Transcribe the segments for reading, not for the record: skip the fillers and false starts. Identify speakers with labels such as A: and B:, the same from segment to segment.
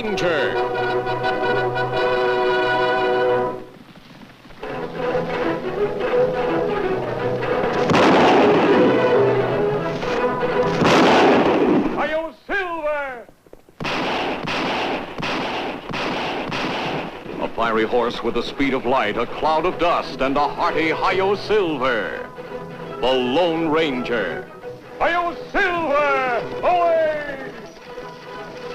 A: Ranger.
B: Hi-yo, Silver!
A: A fiery horse with the speed of light, a cloud of dust, and a hearty hi-yo Silver. The Lone Ranger.
B: Hi-yo, Silver! Away!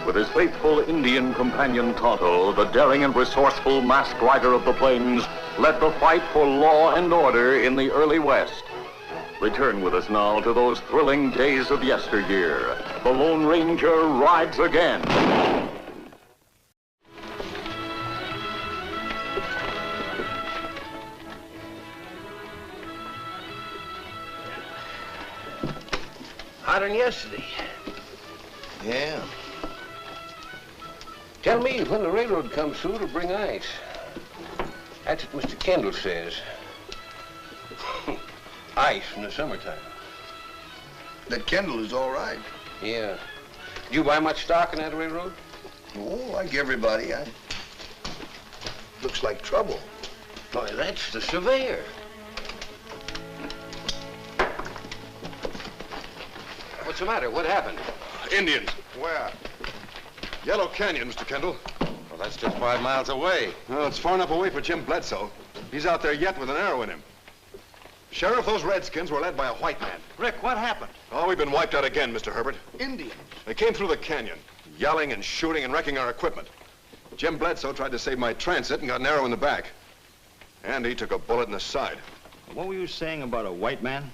A: With his faithful Indian companion Tonto, the daring and resourceful masked rider of the plains led the fight for law and order in the early West. Return with us now to those thrilling days of yesteryear. The Lone Ranger rides again.
C: Hotter than yesterday.
D: Yeah.
C: Tell me when the railroad comes through to bring ice. That's what Mr. Kendall says. Ice in the summertime.
D: That Kendall is all right.
C: Yeah. Do you buy much stock in that railroad?
D: Oh, like everybody. Looks like trouble.
C: Boy, that's the surveyor. What's the matter? What happened?
E: Indians. Where? Yellow Canyon, Mr. Kendall.
F: Well, that's just 5 miles away.
E: Well, it's far enough away for Jim Bledsoe. He's out there yet with an arrow in him. Sheriff, those Redskins were led by a white man.
F: Rick, what happened?
E: Oh, we've been wiped out again, Mr. Herbert.
D: Indians.
E: They came through the canyon, yelling and shooting and wrecking our equipment. Jim Bledsoe tried to save my transit and got an arrow in the back. Andy took a bullet in the side.
F: What were you saying about a white man?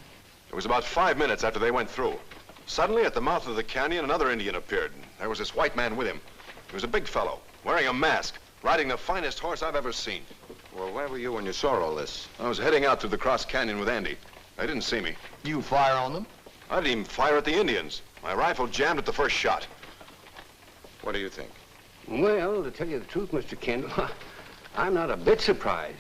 E: It was about 5 minutes after they went through. Suddenly, at the mouth of the canyon, another Indian appeared. There was this white man with him. He was a big fellow, wearing a mask, riding the finest horse I've ever seen.
F: Well, where were you when you saw all this?
E: I was heading out through the cross canyon with Andy. They didn't see me.
D: You fire on them?
E: I didn't even fire at the Indians. My rifle jammed at the first shot.
F: What do you think?
C: Well, to tell you the truth, Mr. Kendall, I'm not a bit surprised.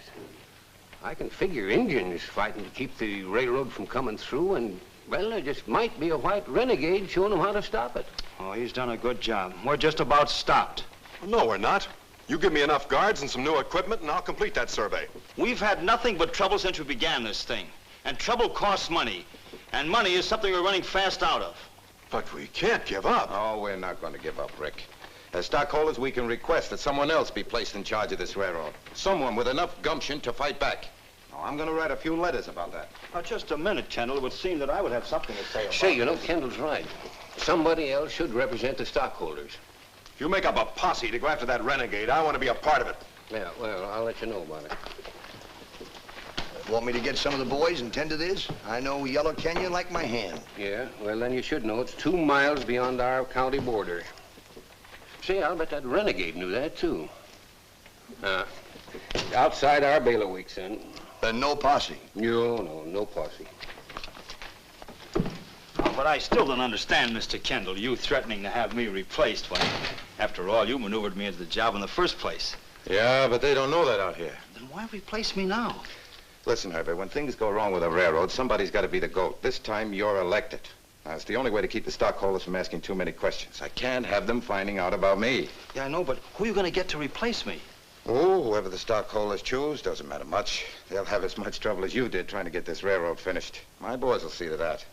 C: I can figure Indians fighting to keep the railroad from coming through, and, well, there just might be a white renegade showing them how to stop it.
F: Oh, he's done a good job. We're just about stopped.
E: Well, no, we're not. You give me enough guards and some new equipment, and I'll complete that survey.
F: We've had nothing but trouble since we began this thing. And trouble costs money. And money is something we're running fast out of.
E: But we can't give up.
F: Oh, we're not going to give up, Rick. As stockholders, we can request that someone else be placed in charge of this railroad. Someone with enough gumption to fight back. Now, I'm going to write a few letters about that. Now, just a minute, Kendall. It would seem that I would have something to say about
C: Say, you know, Kendall's right. Somebody else should represent the stockholders.
E: If you make up a posse to go after that renegade, I want to be a part of it.
C: Yeah, well, I'll let you know about it.
D: Want me to get some of the boys and tend to this? I know Yellow Canyon like my hand.
C: Yeah, well, then you should know it's 2 miles beyond our county border. Say, I'll bet that renegade knew that, too. Outside our bailiwicks, then.
D: Then no posse.
C: No posse.
F: Oh, but I still don't understand, Mr. Kendall, you threatening to have me replaced when, after all, you maneuvered me into the job in the first place.
G: Yeah, but they don't know that out here.
F: Then why replace me now?
G: Listen, Herbert, when things go wrong with a railroad, somebody's got to be the goat. This time, you're elected. Now, it's the only way to keep the stockholders from asking too many questions. I can't have them finding out about me.
F: Yeah, I know, but who are you going to get to replace me?
G: Oh, whoever the stockholders choose, doesn't matter much. They'll have as much trouble as you did trying to get this railroad finished. My boys will see to that.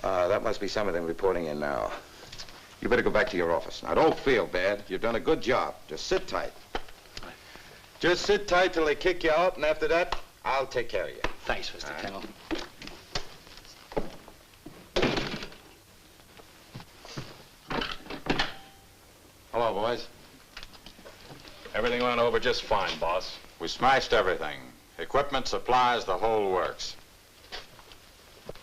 G: That must be some of them reporting in now. You better go back to your office. Now, don't feel bad. You've done a good job. Just sit tight. Just sit tight till they kick you out, and after that, I'll take care of you.
F: Thanks, Mr. Kendall.
G: Hello, boys.
H: Everything went over just fine, boss.
G: We smashed everything. Equipment, supplies, the whole works.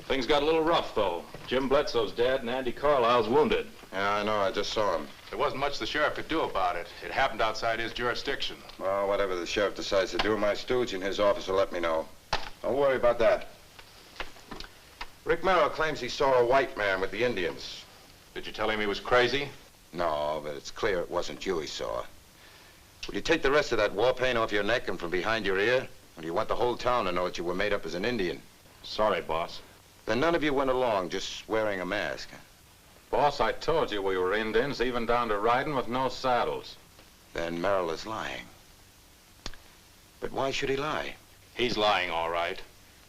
H: Things got a little rough, though. Jim Bledsoe's dead and Andy Carlisle's wounded.
G: Yeah, I know. I just saw him.
E: There wasn't much the sheriff could do about it. It happened outside his jurisdiction.
G: Well, whatever the sheriff decides to do, my stooge in his office will let me know. Don't worry about that. Rick Merrill claims he saw a white man with the Indians.
E: Did you tell him he was crazy?
G: No, but it's clear it wasn't you he saw. Will you take the rest of that war paint off your neck and from behind your ear? Or do you want the whole town to know that you were made up as an Indian?
H: Sorry, boss.
G: Then none of you went along just wearing a mask.
H: Boss, I told you we were Indians, even down to riding with no saddles.
G: Then Merrill is lying. But why should he lie?
H: He's lying, all right.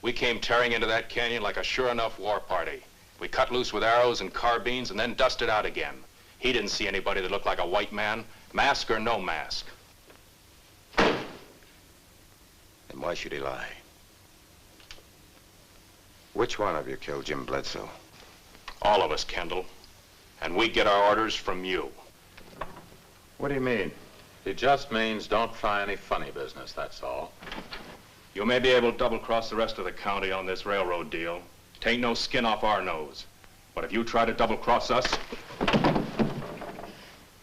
H: We came tearing into that canyon like a sure enough war party. We cut loose with arrows and carbines and then dusted out again. He didn't see anybody that looked like a white man, mask or no mask.
G: Then why should he lie? Which one of you killed Jim Bledsoe?
H: All of us, Kendall. And we get our orders from you.
G: What do you mean?
H: He just means don't try any funny business, that's all. You may be able to double-cross the rest of the county on this railroad deal. Tain't no skin off our nose. But if you try to double-cross us...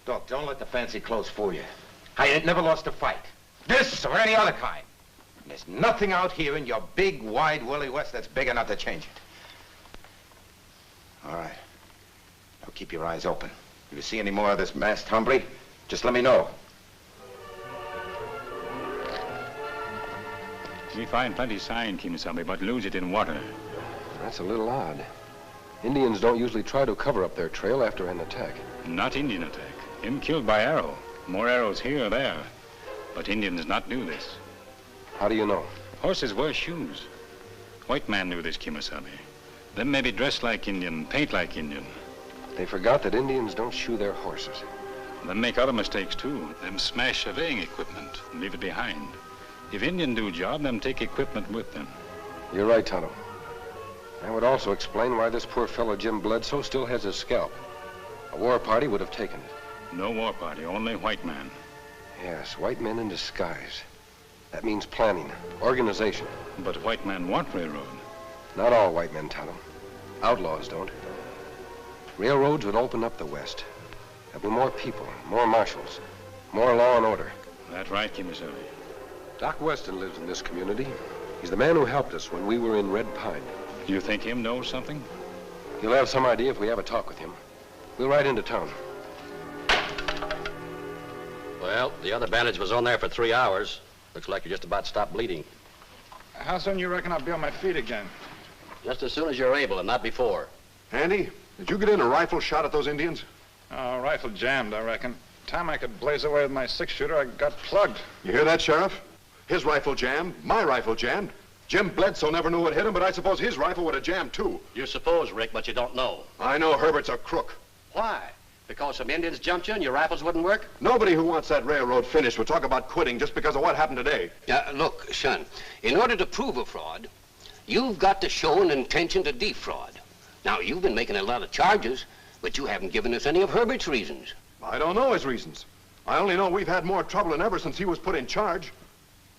G: Doc, don't let the fancy clothes fool you. I ain't never lost a fight. This or any other kind. There's nothing out here in your big, wide, woolly West that's big enough to change it. All right. Now keep your eyes open. If you see any more of this masked hombre, just let me know.
I: We find plenty sign, Kemo Sabe, but lose it in water.
J: That's a little odd. Indians don't usually try to cover up their trail after an attack.
I: Not Indian attack. Him killed by arrow. More arrows here or there. But Indians not do this.
J: How do you know?
I: Horses wear shoes. White man knew this, Kemo Sabe. Them may be dressed like Indian, paint like Indian.
J: They forgot that Indians don't shoe their horses.
I: Them make other mistakes, too. Them smash surveying equipment and leave it behind. If Indian do job, them take equipment with them.
J: You're right, Tonto. That would also explain why this poor fellow Jim Bledsoe still has his scalp. A war party would have taken it.
I: No war party, only white man.
J: Yes, white men in disguise. That means planning, organization.
I: But white men want railroad.
J: Not all white men, Tonto. Outlaws don't. Railroads would open up the West. There'll be more people, more marshals, more law and order.
I: That's right, Kemo Sabe.
J: Doc Weston lives in this community. He's the man who helped us when we were in Red Pine.
I: You think him knows something?
J: He'll have some idea if we have a talk with him. We'll ride into town.
K: Well, the other bandage was on there for 3 hours. Looks like you're just about to stop bleeding.
L: How soon you reckon I'll be on my feet again?
K: Just as soon as you're able and not before.
E: Andy, did you get in a rifle shot at those Indians?
L: Oh, rifle jammed, I reckon. Time I could blaze away with my 6-shooter, I got plugged.
E: You hear that, Sheriff? His rifle jammed, my rifle jammed. Jim Bledsoe never knew what hit him, but I suppose his rifle would have jammed, too.
K: You suppose, Rick, but you don't know.
E: I know Herbert's a crook.
K: Why? Because some Indians jumped you and your rifles wouldn't work?
E: Nobody who wants that railroad finished would talk about quitting just because of what happened today.
C: Look, son, in order to prove a fraud, you've got to show an intention to defraud. Now, you've been making a lot of charges, but you haven't given us any of Herbert's reasons.
E: I don't know his reasons. I only know we've had more trouble than ever since he was put in charge.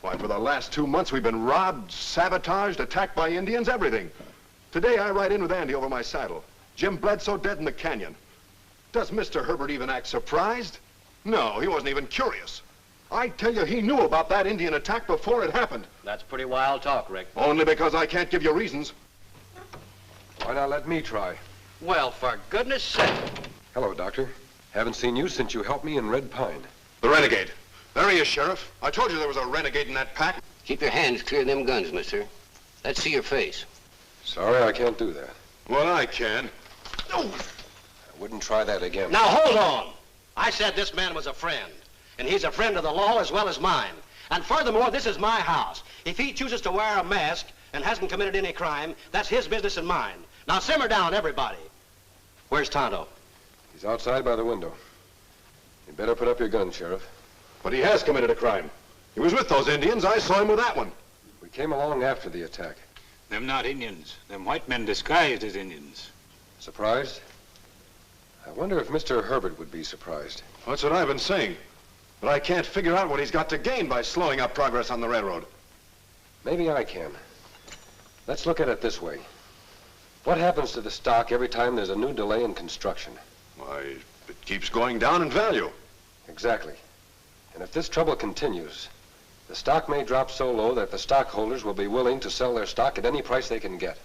E: Why, for the last 2 months, we've been robbed, sabotaged, attacked by Indians, everything. Today, I ride in with Andy over my saddle. Jim Bledsoe dead in the canyon. Does Mr. Herbert even act surprised? No, he wasn't even curious. I tell you, he knew about that Indian attack before it happened.
K: That's pretty wild talk, Rick.
E: Only because I can't give you reasons.
J: Why not let me try?
K: Well, for goodness sake.
J: Hello, Doctor. Haven't seen you since you helped me in Red Pine.
E: The renegade. There he is, Sheriff. I told you there was a renegade in that pack.
C: Keep your hands clear of them guns, mister. Let's see your face.
J: Sorry, I can't do that.
E: Well, I can.
J: I wouldn't try that again.
K: Now, hold on. I said this man was a friend. And he's a friend of the law as well as mine. And furthermore, this is my house. If he chooses to wear a mask and hasn't committed any crime, that's his business and mine. Now, simmer down, everybody. Where's Tonto?
J: He's outside by the window. You'd better put up your gun, Sheriff.
E: But he has committed a crime. He was with those Indians. I saw him with that one.
J: We came along after the attack.
I: Them not Indians. Them white men disguised as Indians.
J: Surprised? I wonder if Mr. Herbert would be surprised.
E: That's what I've been saying. But I can't figure out what he's got to gain by slowing up progress on the railroad.
J: Maybe I can. Let's look at it this way. What happens to the stock every time there's a new delay in construction?
E: Why, it keeps going down in value.
J: Exactly. And if this trouble continues, the stock may drop so low that the stockholders will be willing to sell their stock at any price they can get.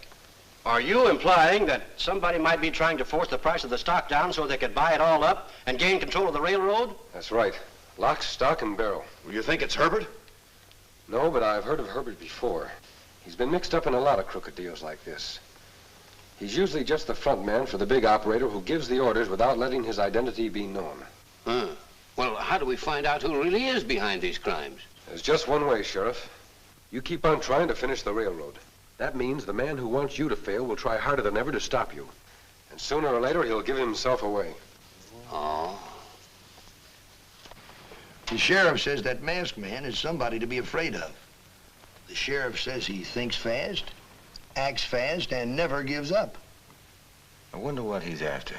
K: Are you implying that somebody might be trying to force the price of the stock down so they could buy it all up and gain control of the railroad?
J: That's right. Lock, stock, and barrel.
E: Well, you think it's Herbert?
J: No, but I've heard of Herbert before. He's been mixed up in a lot of crooked deals like this. He's usually just the front man for the big operator who gives the orders without letting his identity be known.
C: Well, how do we find out who really is behind these crimes?
J: There's just one way, Sheriff. You keep on trying to finish the railroad. That means the man who wants you to fail will try harder than ever to stop you. And sooner or later, he'll give himself away.
C: Oh.
D: The sheriff says that masked man is somebody to be afraid of. The sheriff says he thinks fast, acts fast, and never gives up.
F: I wonder what he's after.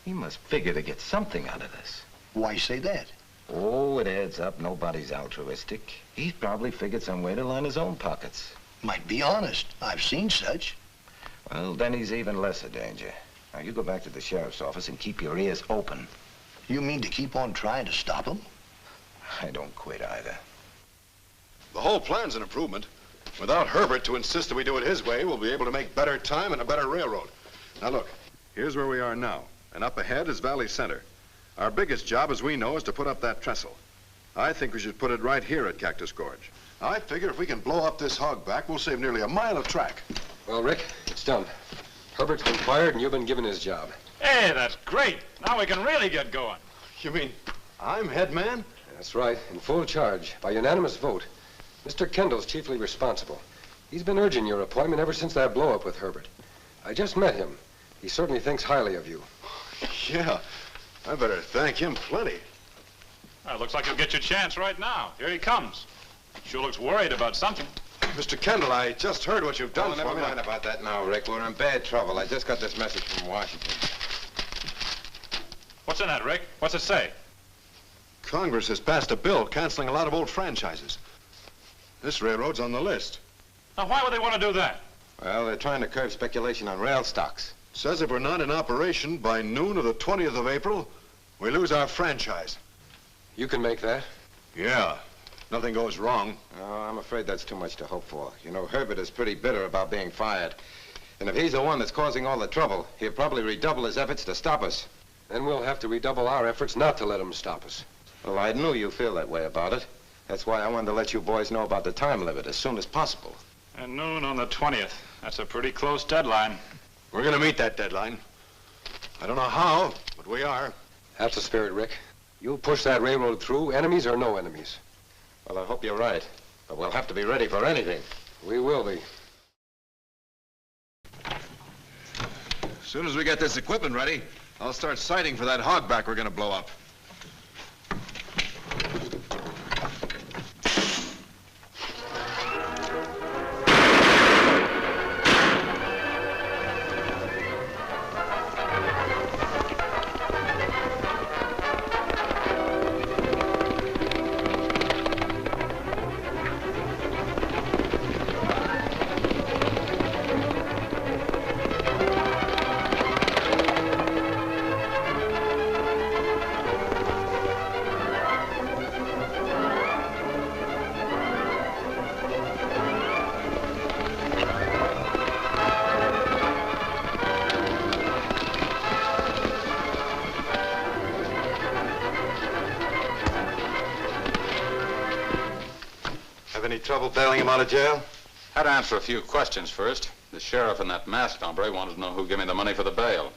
F: He must figure to get something out of this.
D: Why say that?
F: Oh, it adds up. Nobody's altruistic. He's probably figured some way to line his own pockets.
D: Might be honest. I've seen such.
F: Well, then he's even less a danger. Now, you go back to the sheriff's office and keep your ears open.
D: You mean to keep on trying to stop him?
F: I don't quit either.
E: The whole plan's an improvement. Without Herbert to insist that we do it his way, we'll be able to make better time and a better railroad. Now look, here's where we are now, and up ahead is Valley Center. Our biggest job, as we know, is to put up that trestle. I think we should put it right here at Cactus Gorge. I figure if we can blow up this hogback, we'll save nearly a mile of track.
J: Well, Rick, it's done. Herbert's been fired and you've been given his job.
L: Hey, that's great. Now we can really get going.
E: You mean I'm head man?
J: That's right, in full charge, by unanimous vote. Mr. Kendall's chiefly responsible. He's been urging your appointment ever since that blow-up with Herbert. I just met him. He certainly thinks highly of you.
E: Yeah, I better thank him plenty.
L: Well, looks like you'll get your chance right now. Here he comes. Sure looks worried about something.
E: Mr. Kendall, I just heard what you've done for me.
F: Never mind about that now, Rick. We're in bad trouble. I just got this message from Washington.
L: What's in that, Rick? What's it say?
E: Congress has passed a bill canceling a lot of old franchises. This railroad's on the list.
L: Now, why would they want to do that?
F: Well, they're trying to curb speculation on rail stocks.
E: Says if we're not in operation by noon of the 20th of April, we lose our franchise.
J: You can make that?
E: Yeah. Nothing goes wrong.
F: Oh, I'm afraid that's too much to hope for. You know, Herbert is pretty bitter about being fired. And if he's the one that's causing all the trouble, he'll probably redouble his efforts to stop us.
J: Then we'll have to redouble our efforts not to let him stop us.
F: Well, I knew you feel that way about it. That's why I wanted to let you boys know about the time limit as soon as possible.
L: At noon on the 20th. That's a pretty close deadline.
E: We're going to meet that deadline. I don't know how, but we are.
J: That's the spirit, Rick. You'll push that railroad through, enemies or no enemies.
F: Well, I hope you're right. But we'll have to be ready for anything.
J: We will be.
E: As soon as we get this equipment ready, I'll start sighting for that hogback we're going to blow up.
F: Trouble bailing him out of jail?
H: Had to answer a few questions first. The sheriff and that masked hombre wanted to know who gave me the money for the bail.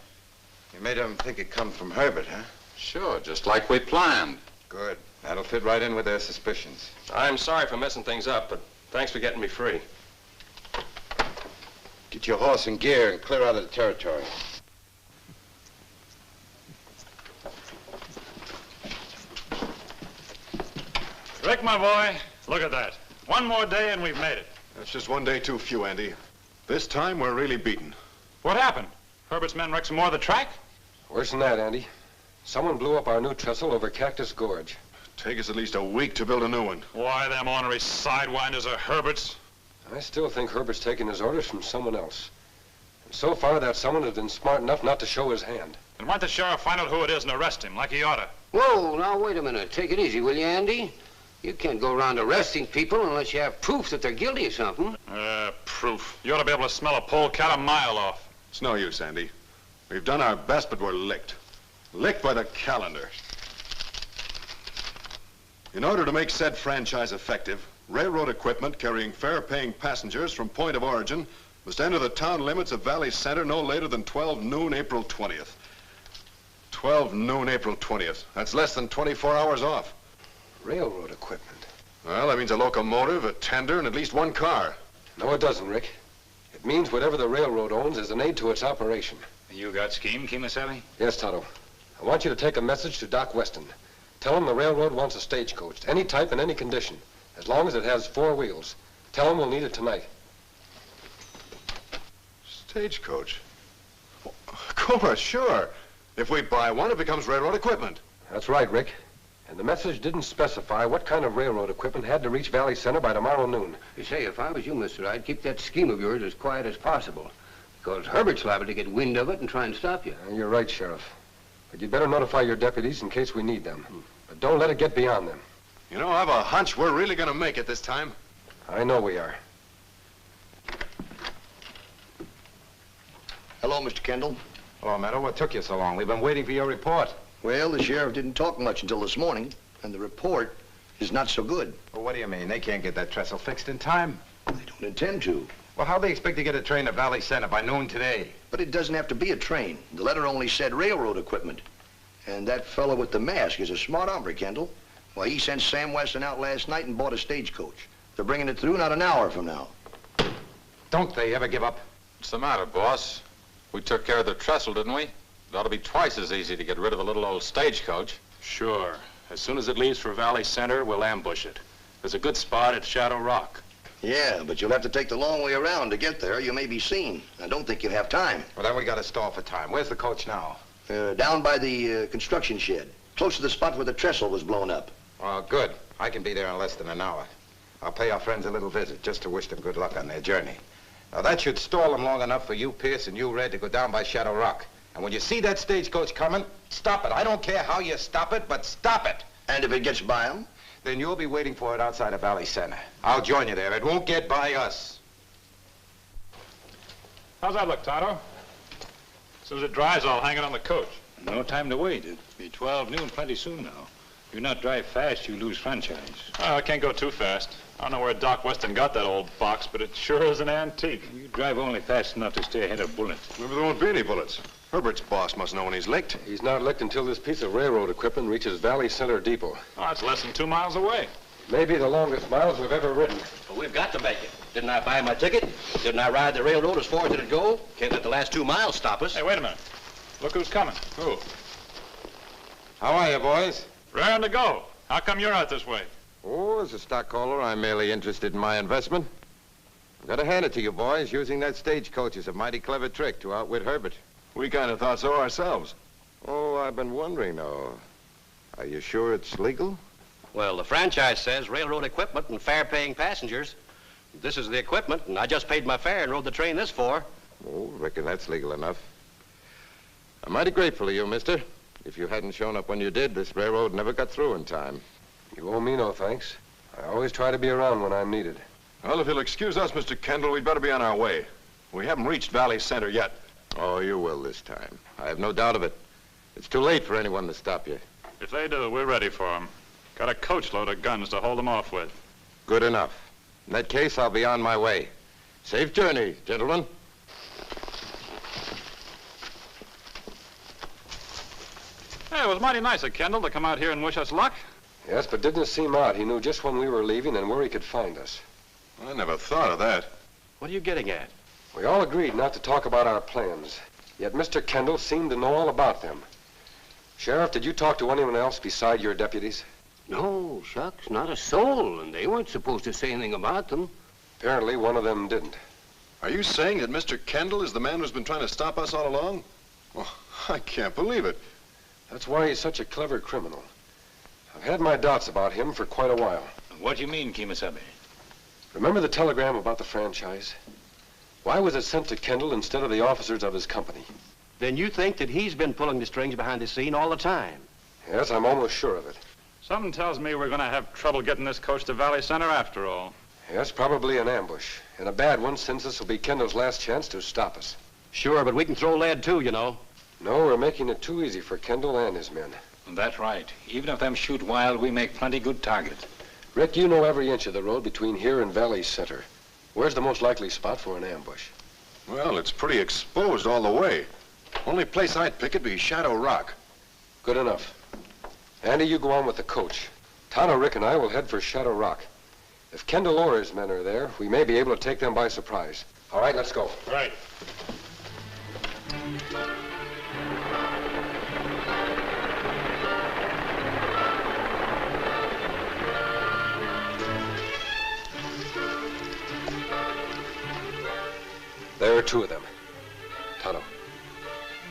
F: You made him think it come from Herbert, huh?
H: Sure, just like we planned.
F: Good. That'll fit right in with their suspicions.
J: I'm sorry for messing things up, but thanks for getting me free.
F: Get your horse in gear and clear out of the territory.
L: Rick, my boy, look at that. One more day and we've made it.
E: That's just one day too few, Andy. This time, we're really beaten.
L: What happened? Herbert's men wrecked some more of the track?
J: Worse than that, Andy. Someone blew up our new trestle over Cactus Gorge.
E: Take us at least a week to build a new one.
L: Why, them ornery sidewinders are Herbert's.
J: I still think Herbert's taking his orders from someone else. And so far, that someone has been smart enough not to show his hand.
L: And why don't the sheriff find out who it is and arrest him, like he oughta?
C: Whoa, now wait a minute. Take it easy, will you, Andy? You can't go around arresting people unless you have proof that they're guilty of something.
L: Proof. You ought to be able to smell a polecat a mile off.
E: It's no use, Andy. We've done our best, but we're licked. Licked by the calendar. In order to make said franchise effective, railroad equipment carrying fare-paying passengers from point of origin Must enter the town limits of Valley Center no later than 12 noon, April 20th. 12 noon, April 20th. That's less than 24 hours off.
J: Railroad equipment.
E: Well, that means a locomotive, a tender, and at least one car.
J: No, it doesn't, Rick. It means whatever the railroad owns is an aid to its operation.
I: You got scheme, Kemo Sabe?
J: Yes, Tonto. I want you to take a message to Doc Weston. Tell him the railroad wants a stagecoach, any type and any condition, as long as it has 4 wheels. Tell him we'll need it tonight.
E: Stagecoach? Well, of course, sure. If we buy one, it becomes railroad equipment.
J: That's right, Rick. And the message didn't specify what kind of railroad equipment had to reach Valley Center by tomorrow noon.
C: You say, if I was you, mister, I'd keep that scheme of yours as quiet as possible. Because Herbert's liable to get wind of it and try and stop you.
J: You're right, Sheriff. But you'd better notify your deputies in case we need them. But don't let it get beyond them.
E: You know, I have a hunch we're really going to make it this time.
J: I know we are.
D: Hello, Mr. Kendall.
F: Hello, Meadow. What took you so long? We've been waiting for your report.
D: Well, the sheriff didn't talk much until this morning, and the report is not so good.
F: Well, what do you mean? They can't get that trestle fixed in time.
D: They don't intend to.
F: Well, how do they expect to get a train to Valley Center by noon today?
D: But it doesn't have to be a train. The letter only said railroad equipment. And that fellow with the mask is a smart hombre, Kendall. Why, he sent Sam Weston out last night and bought a stagecoach. They're bringing it through not an hour from now.
F: Don't they ever give up?
H: What's the matter, boss? We took care of the trestle, didn't we? It ought to be twice as easy to get rid of the little old stagecoach.
L: Sure. As soon as it leaves for Valley Center, we'll ambush it. There's a good spot at Shadow Rock.
D: Yeah, but you'll have to take the long way around to get there. You may be seen. I don't think you'll have time.
F: Well, then we got to stall for time. Where's the coach now?
D: Down by the construction shed, close to the spot where the trestle was blown up.
F: Oh, good. I can be there in less than an hour. I'll pay our friends a little visit just to wish them good luck on their journey. Now, that should stall them long enough for you, Pierce, and you, Red, to go down by Shadow Rock. And when you see that stagecoach coming, stop it. I don't care how you stop it, but stop it.
D: And if it gets by them?
F: Then you'll be waiting for it outside of Valley Center. I'll join you there. It won't get by us.
L: How's that look, Tonto? As soon as it dries, I'll hang it on the coach.
I: No time to wait. It'll be 12 noon plenty soon now. If you not drive fast, you lose franchise.
L: Oh, I can't go too fast. I don't know where Doc Weston got that old box, but it sure is an antique.
I: You drive only fast enough to stay ahead of bullets.
E: Maybe there won't be any bullets. Herbert's boss must know when he's licked.
J: He's not licked until this piece of railroad equipment reaches Valley Center Depot.
L: Oh, that's less than 2 miles away.
J: Maybe the longest miles we've ever ridden.
K: But we've got to make it. Didn't I buy my ticket? Didn't I ride the railroad as far as it'd go? Can't let the last 2 miles stop us.
L: Hey, wait a minute. Look who's coming.
H: Who?
F: How are you, boys?
L: Raring to go. How come you're out this way?
F: Oh, as a stockholder, I'm merely interested in my investment. I've got to hand it to you, boys. Using that stagecoach is a mighty clever trick to outwit Herbert.
E: We kind of thought so ourselves.
F: Oh, I've been wondering, though. Are you sure it's legal?
K: Well, the franchise says railroad equipment and fare-paying passengers. This is the equipment, and I just paid my fare and rode the train this for.
F: Oh, reckon that's legal enough. I'm mighty grateful to you, mister. If you hadn't shown up when you did, this railroad never got through in time.
J: You owe me no thanks. I always try to be around when I'm needed.
E: Well, if you'll excuse us, Mr. Kendall, we'd better be on our way. We haven't reached Valley Center yet.
F: Oh, you will this time. I have no doubt of it. It's too late for anyone to stop you.
L: If they do, we're ready for them. Got a coachload of guns to hold them off with.
F: Good enough. In that case, I'll be on my way. Safe journey, gentlemen.
L: Hey, it was mighty nice of Kendall to come out here and wish us luck.
J: Yes, but didn't it seem odd? He knew just when we were leaving and where he could find us.
E: I never thought of that.
K: What are you getting at?
J: We all agreed not to talk about our plans. Yet Mr. Kendall seemed to know all about them. Sheriff, did you talk to anyone else beside your deputies?
C: No, shucks, not a soul, and they weren't supposed to say anything about them.
J: Apparently one of them didn't.
E: Are you saying that Mr. Kendall is the man who's been trying to stop us all along? Well, I can't believe it.
J: That's why he's such a clever criminal. I've had my doubts about him for quite a while.
I: What do you mean, Kemo Sabe?
J: Remember the telegram about the franchise? Why was it sent to Kendall instead of the officers of his company?
K: Then you think that he's been pulling the strings behind the scene all the time?
J: Yes, I'm almost sure of it.
L: Something tells me we're going to have trouble getting this coach to Valley Center after all.
J: Yes, probably an ambush. And a bad one, since this will be Kendall's last chance to stop us.
K: Sure, but we can throw lead too, you know.
J: No, we're making it too easy for Kendall and his men.
I: That's right. Even if them shoot wild, we make plenty good target.
J: Rick, you know every inch of the road between here and Valley Center. Where's the most likely spot for an ambush?
E: Well, it's pretty exposed all the way. Only place I'd pick it'd be Shadow Rock.
J: Good enough. Andy, you go on with the coach. Tonto, Rick, and I will head for Shadow Rock. If Kendall or his men are there, we may be able to take them by surprise. All right, let's go.
L: Right.
J: There are two of them. Tonto,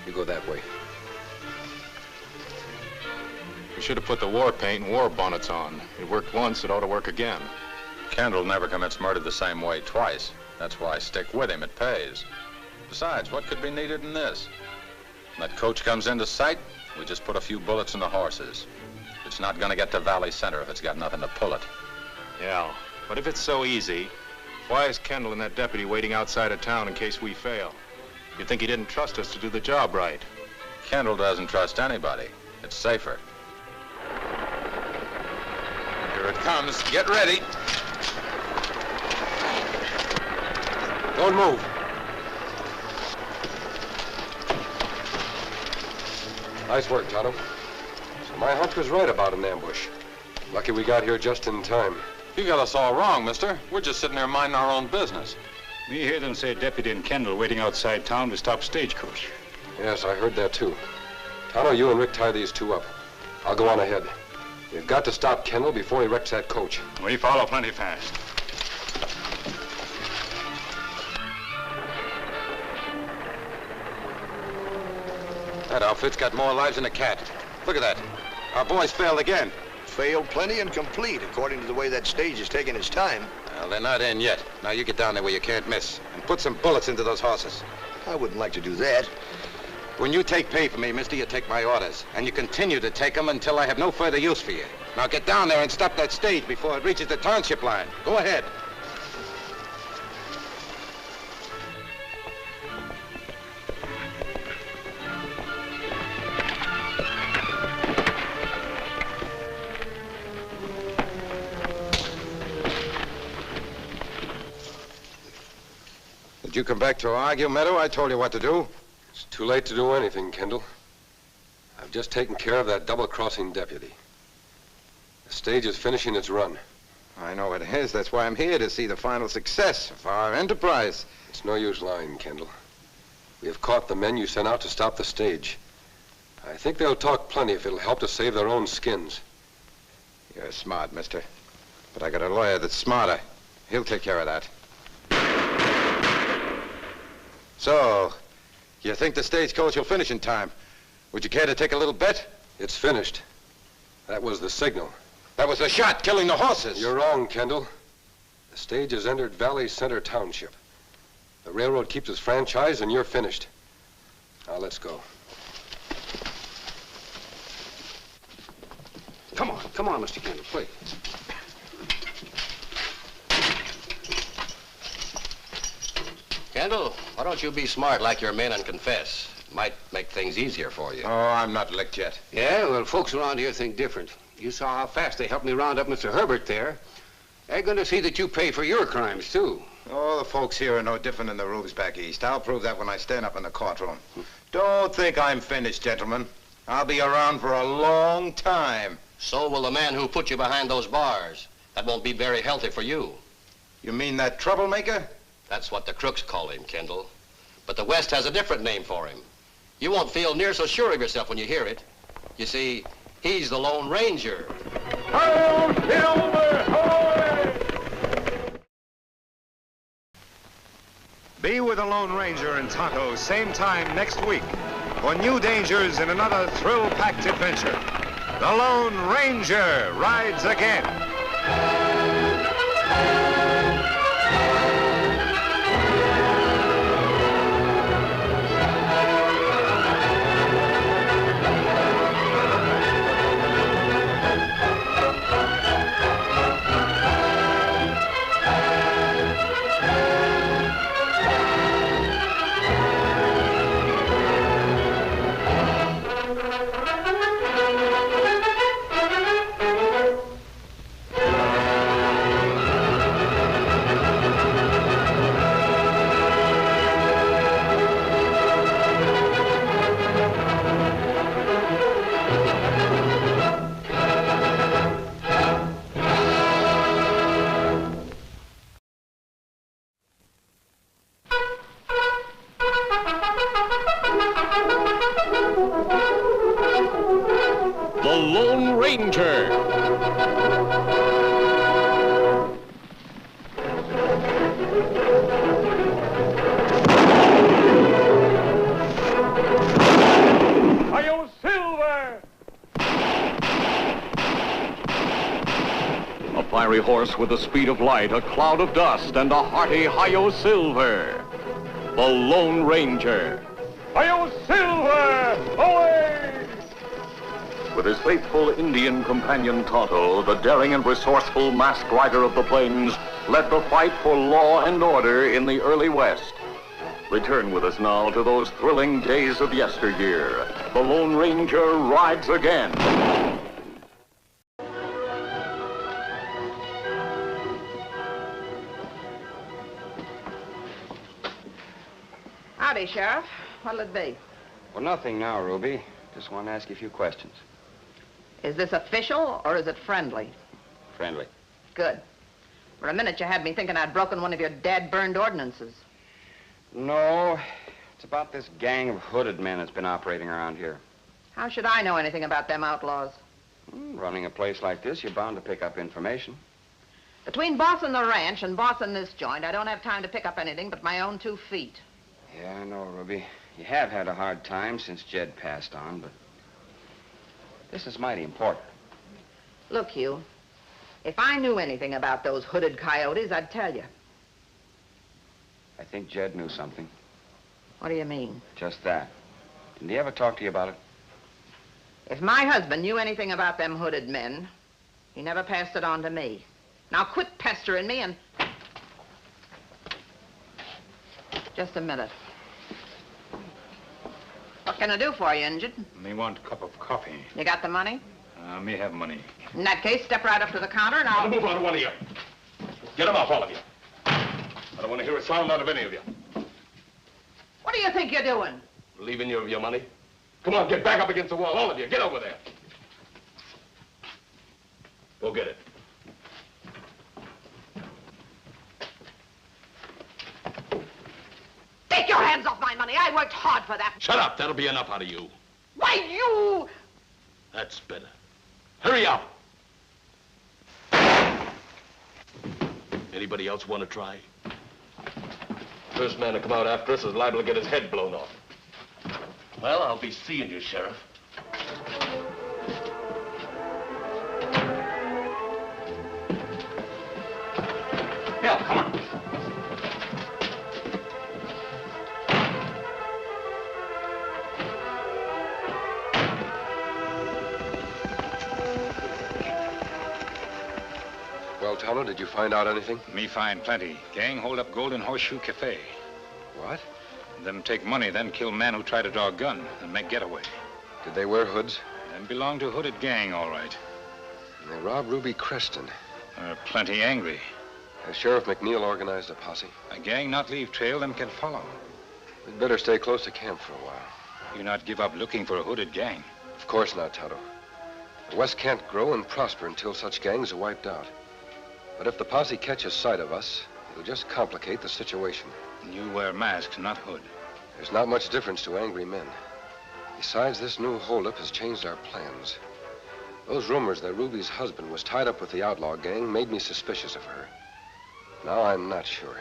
J: you go that way.
H: We should have put the war paint and war bonnets on. It worked once, it ought to work again.
G: Kendall never commits murder the same way twice. That's why I stick with him. It pays. Besides, what could be needed in this? When that coach comes into sight, we just put a few bullets in the horses. It's not going to get to Valley Center if it's got nothing to pull it.
H: Yeah, but if it's so easy, why is Kendall and that deputy waiting outside of town in case we fail? You'd think he didn't trust us to do the job right.
G: Kendall doesn't trust anybody. It's safer. Here it comes. Get ready.
J: Don't move. Nice work, Tonto. So my hunch was right about an ambush. Lucky we got here just in time.
G: You got us all wrong, mister. We're just sitting there minding our own business.
I: We hear them say Deputy and Kendall waiting outside town to stop stagecoach.
J: Yes, I heard that too. Tonto, you and Rick tie these two up. I'll go on ahead. We've got to stop Kendall before he wrecks that coach.
I: We follow plenty fast.
G: That outfit's got more lives than a cat. Look at that. Our boys failed again.
D: Failed plenty and complete, according to the way that stage is taking its time.
G: Well, they're not in yet. Now you get down there where you can't miss and put some bullets into those horses.
D: I wouldn't like to do that.
G: When you take pay for me, mister, you take my orders. And you continue to take them until I have no further use for you. Now get down there and stop that stage before it reaches the township line. Go ahead. Did you come back to argue, Meadow? I told you what to do.
J: It's too late to do anything, Kendall. I've just taken care of that double-crossing deputy. The stage is finishing its run.
G: I know it is. That's why I'm here, to see the final success of our enterprise.
J: It's no use lying, Kendall. We have caught the men you sent out to stop the stage. I think they'll talk plenty if it'll help to save their own skins.
G: You're smart, mister. But I got a lawyer that's smarter. He'll take care of that. So, you think the stagecoach will finish in time? Would you care to take a little bet?
J: It's finished. That was the signal.
G: That was the shot killing the horses.
J: You're wrong, Kendall. The stage has entered Valley Center Township. The railroad keeps its franchise, and you're finished. Now, let's go.
C: Come on, Mr. Kendall, please.
K: Kendall, why don't you be smart like your men and confess? Might make things easier for you.
G: Oh, I'm not licked yet.
C: Yeah, well, folks around here think different. You saw how fast they helped me round up Mr. Herbert there. They're going to see that you pay for your crimes, too.
G: Oh, the folks here are no different than the rubes back east. I'll prove that when I stand up in the courtroom. Don't think I'm finished, gentlemen. I'll be around for a long time.
K: So will the man who put you behind those bars. That won't be very healthy for you.
G: You mean that troublemaker?
K: That's what the crooks call him, Kendall. But the West has a different name for him. You won't feel near so sure of yourself when you hear it. You see, he's the Lone Ranger.
B: Hail, Silver, hoy!
F: Be with the Lone Ranger and Tonto same time next week for new dangers in another thrill-packed adventure. The Lone Ranger rides again.
A: Ranger.
B: Hi-yo, Silver!
A: A fiery horse with the speed of light, a cloud of dust, and a hearty hi-yo Silver. The Lone Ranger.
B: Hi-yo, Silver! Away!
A: With his faithful Indian companion Tonto, the daring and resourceful masked rider of the plains led the fight for law and order in the early West. Return with us now to those thrilling days of yesteryear. The Lone Ranger rides again.
M: Howdy, Sheriff. What'll it be?
N: Well, nothing now, Ruby. Just want to ask you a few questions.
M: Is this official or is it friendly?
N: Friendly.
M: Good. For a minute you had me thinking I'd broken one of your dad-burned ordinances.
N: No, it's about this gang of hooded men that's been operating around here.
M: How should I know anything about them outlaws?
N: Running a place like this, you're bound to pick up information.
M: Between bossing the ranch and bossing this joint, I don't have time to pick up anything but my own 2 feet.
N: Yeah, I know, Ruby. You have had a hard time since Jed passed on, but this is mighty important.
M: Look, Hugh, if I knew anything about those hooded coyotes, I'd tell you.
N: I think Jed knew something.
M: What do you mean?
N: Just that. Didn't he ever talk to you about it?
M: If my husband knew anything about them hooded men, he never passed it on to me. Now quit pestering me and... Just a minute. What can I do for you, Injun?
I: Me want a cup of coffee.
M: You got the money?
I: Me have money.
M: In that case, step right up to the counter and I'll...
L: Move on, one of you. Get him off, all of you. I don't want to hear a sound out of any of you.
M: What do you think you're doing?
L: Leaving you of your money? Come on, get back up against the wall, all of you. Get over there. Go get it.
M: Take your hands off my money. I worked hard for that.
L: Shut up. That'll be enough out of you.
M: Why, you...
L: That's better. Hurry up. Anybody else want to try? First man to come out after us is liable to get his head blown off. Well, I'll be seeing you, Sheriff. Yeah, come on.
J: Well, Tonto, did you find out anything?
I: Me find plenty. Gang hold up Golden Horseshoe Cafe.
J: What?
I: Them take money, then kill men who try to draw a gun and make getaway.
J: Did they wear hoods?
I: Them belong to hooded gang, all right.
J: And they robbed Ruby Creston.
I: They're plenty angry.
J: Has Sheriff McNeil organized a posse?
I: A gang not leave trail, them can follow.
J: We'd better stay close to camp for a while.
I: You not give up looking for a hooded gang.
J: Of course not, Tonto. The West can't grow and prosper until such gangs are wiped out. But if the posse catches sight of us, it'll just complicate the situation.
I: You wear masks, not hood.
J: There's not much difference to angry men. Besides, this new holdup has changed our plans. Those rumors that Ruby's husband was tied up with the outlaw gang made me suspicious of her. Now I'm not sure.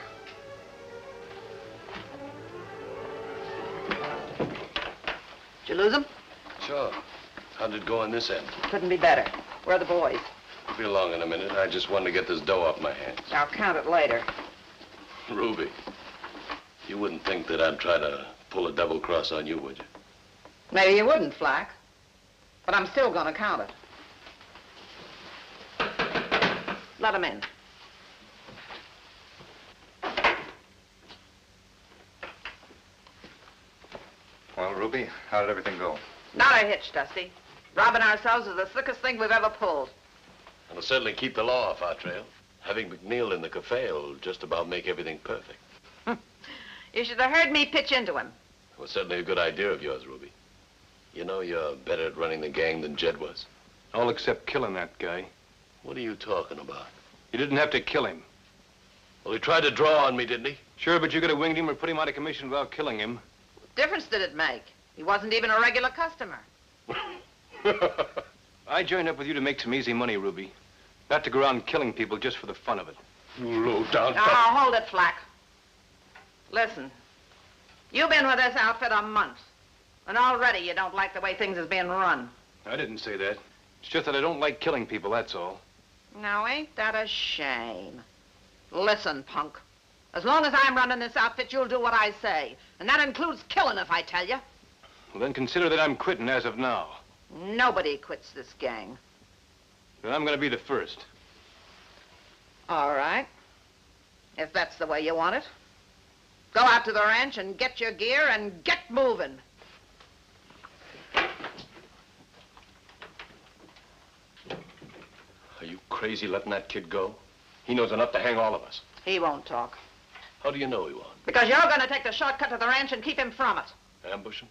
M: Did you lose them?
L: Sure. How'd it go on this end?
M: Couldn't be better. Where are the boys?
L: I'll be along in a minute. I just wanted to get this dough off my hands.
M: I'll count it later.
L: Ruby, you wouldn't think that I'd try to pull a double cross on you, would you?
M: Maybe you wouldn't, Flack. But I'm still gonna count it. Let them in.
N: Well, Ruby, how did everything go?
M: Not a hitch, Dusty. Robbing ourselves is the slickest thing we've ever pulled.
L: It'll certainly keep the law off our trail. Having McNeil in the cafe will just about make everything perfect.
M: You should have heard me pitch into him.
L: It was certainly a good idea of yours, Ruby. You know you're better at running the gang than Jed was.
C: All except killing that guy.
L: What are you talking about?
C: You didn't have to kill him.
L: Well, he tried to draw on me, didn't he?
C: Sure, but you could have winged him or put him out of commission without killing him.
M: What difference did it make? He wasn't even a regular customer.
O: I joined up with you to make some easy money, Ruby. Not to go around killing people just for the fun of it.
L: You low down.
M: Now, hold it, Flack. Listen, you've been with this outfit a month, and already you don't like the way things is being run.
O: I didn't say that. It's just that I don't like killing people, that's all.
M: Now, ain't that a shame? Listen, punk. As long as I'm running this outfit, you'll do what I say. And that includes killing, if I tell you.
O: Well, then consider that I'm quitting as of now.
M: Nobody quits this gang.
O: Then I'm going to be the first.
M: All right. If that's the way you want it. Go out to the ranch and get your gear and get moving.
L: Are you crazy letting that kid go? He knows enough to hang all of us.
M: He won't talk.
L: How do you know he won't?
M: Because you're going to take the shortcut to the ranch and keep him from it.
L: Ambush him?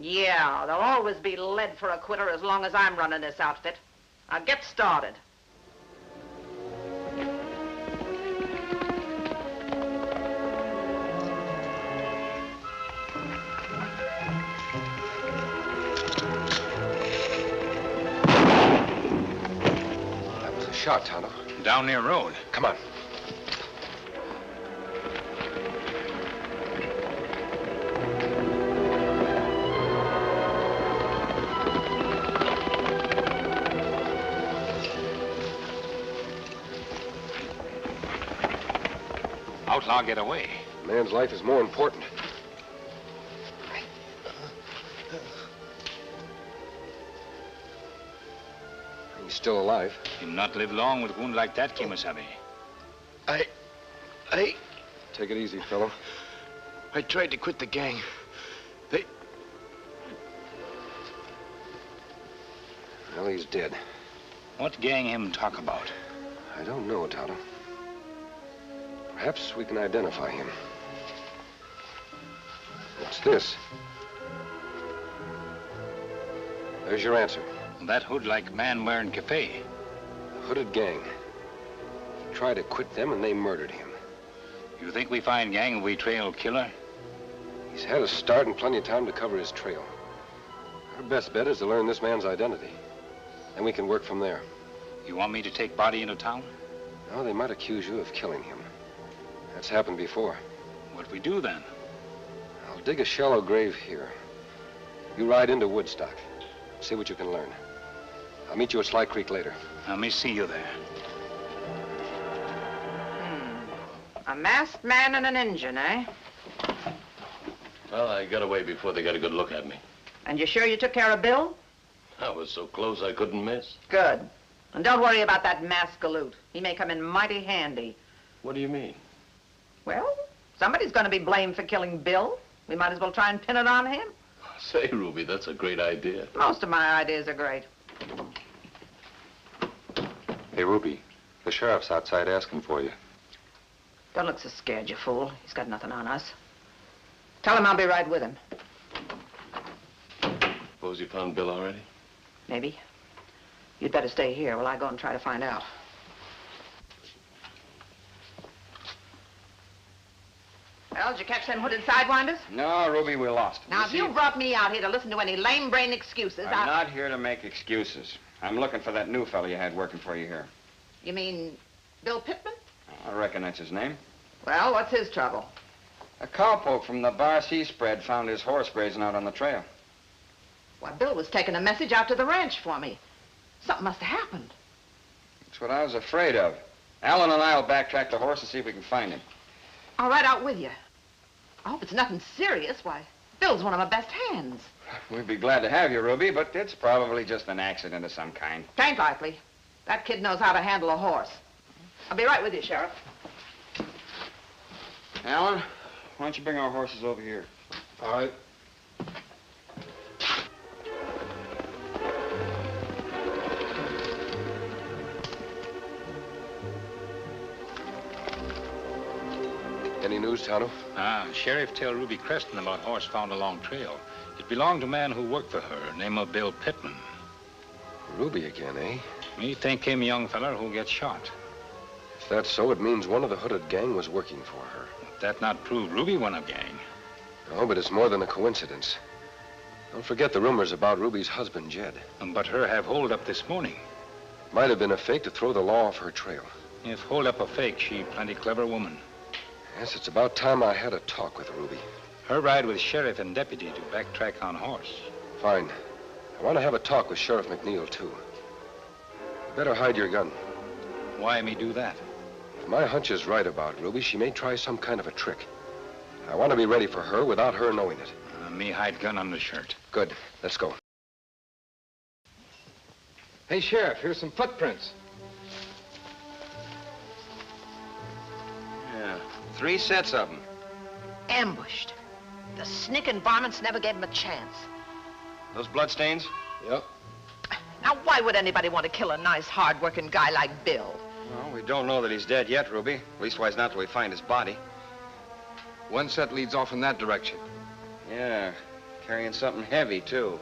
M: Yeah, there'll always be lead for a quitter as long as I'm running this outfit. Now get started.
J: That was a shot, Tonto.
I: Down near road.
J: Come on.
I: Outlaw get away.
J: A man's life is more important. He's still alive.
I: He'll not live long with a wound like that, Kemo Sabe.
J: Take it easy, fellow.
P: I tried to quit the gang.
J: Well, he's dead.
I: What gang him talk about?
J: I don't know, Tonto. Perhaps we can identify him. What's this? There's your answer.
I: That hood-like man wearing cafe.
J: The hooded gang. He tried to quit them and they murdered him.
I: You think we find gang if we trail killer?
J: He's had a start and plenty of time to cover his trail. Our best bet is to learn this man's identity. Then we can work from there.
I: You want me to take body into town?
J: No, they might accuse you of killing him. That's happened before.
I: What we do then?
J: I'll dig a shallow grave here. You ride into Woodstock. See what you can learn. I'll meet you at Sly Creek later.
I: Let me see you there.
M: A masked man and an Injun, eh?
L: Well, I got away before they got a good look at me.
M: And you sure you took care of Bill?
L: I was so close I couldn't miss.
M: Good. And don't worry about that masked galoot. He may come in mighty handy.
L: What do you mean?
M: Well, somebody's going to be blamed for killing Bill. We might as well try and pin it on him.
L: Say, Ruby, that's a great idea.
M: Most of my ideas are great.
Q: Hey, Ruby, the sheriff's outside asking for you.
M: Don't look so scared, you fool. He's got nothing on us. Tell him I'll be right with him.
L: Suppose you found Bill already?
M: Maybe. You'd better stay here while I go and try to find out. Well, did you catch them hooded sidewinders?
N: No, Ruby, we lost.
M: Now, if you brought me out here to listen to any lame-brained excuses,
N: I'm not here to make excuses. I'm looking for that new fellow you had working for you here.
M: You mean Bill Pittman?
N: I reckon that's his name.
M: Well, what's his trouble?
N: A cowpoke from the Bar C spread found his horse grazing out on the trail.
M: Why, Bill was taking a message out to the ranch for me. Something must have happened.
N: That's what I was afraid of. Alan and I'll backtrack the horse and see if we can find him.
M: I'll ride out with you. I hope it's nothing serious. Why, Bill's one of my best hands.
N: We'd be glad to have you, Ruby, but it's probably just an accident of some kind.
M: Tain't likely. That kid knows how to handle a horse. I'll be right with you, Sheriff.
N: Alan, why don't you bring our horses over here?
E: All right.
J: Any news, Tonto?
I: Sheriff tell Ruby Creston about horse found along trail. It belonged to a man who worked for her, name of Bill Pittman.
J: Ruby again, eh?
I: Me think him young feller who gets shot.
J: If that's so, it means one of the hooded gang was working for her.
I: That not prove Ruby one of gang.
J: No, but it's more than a coincidence. Don't forget the rumors about Ruby's husband, Jed.
I: But her have hold up this morning.
J: Might have been a fake to throw the law off her trail.
I: If hold up a fake, she plenty clever woman.
J: Yes, it's about time I had a talk with Ruby.
I: Her ride with sheriff and deputy to backtrack on horse.
J: Fine. I want to have a talk with Sheriff McNeil, too. You better hide your gun.
I: Why me do that?
J: If my hunch is right about Ruby, she may try some kind of a trick. I want to be ready for her without her knowing it.
I: Me hide gun on the shirt.
J: Good. Let's go.
O: Hey, Sheriff, here's some footprints.
N: Yeah, 3 sets of them.
M: Ambushed. The sneaking varmints never gave him a chance.
N: Those bloodstains?
O: Yep.
M: Now, why would anybody want to kill a nice, hard-working guy like Bill?
N: Well, we don't know that he's dead yet, Ruby. Leastwise, not till we find his body.
O: 1 set leads off in that direction.
N: Yeah, carrying something heavy, too.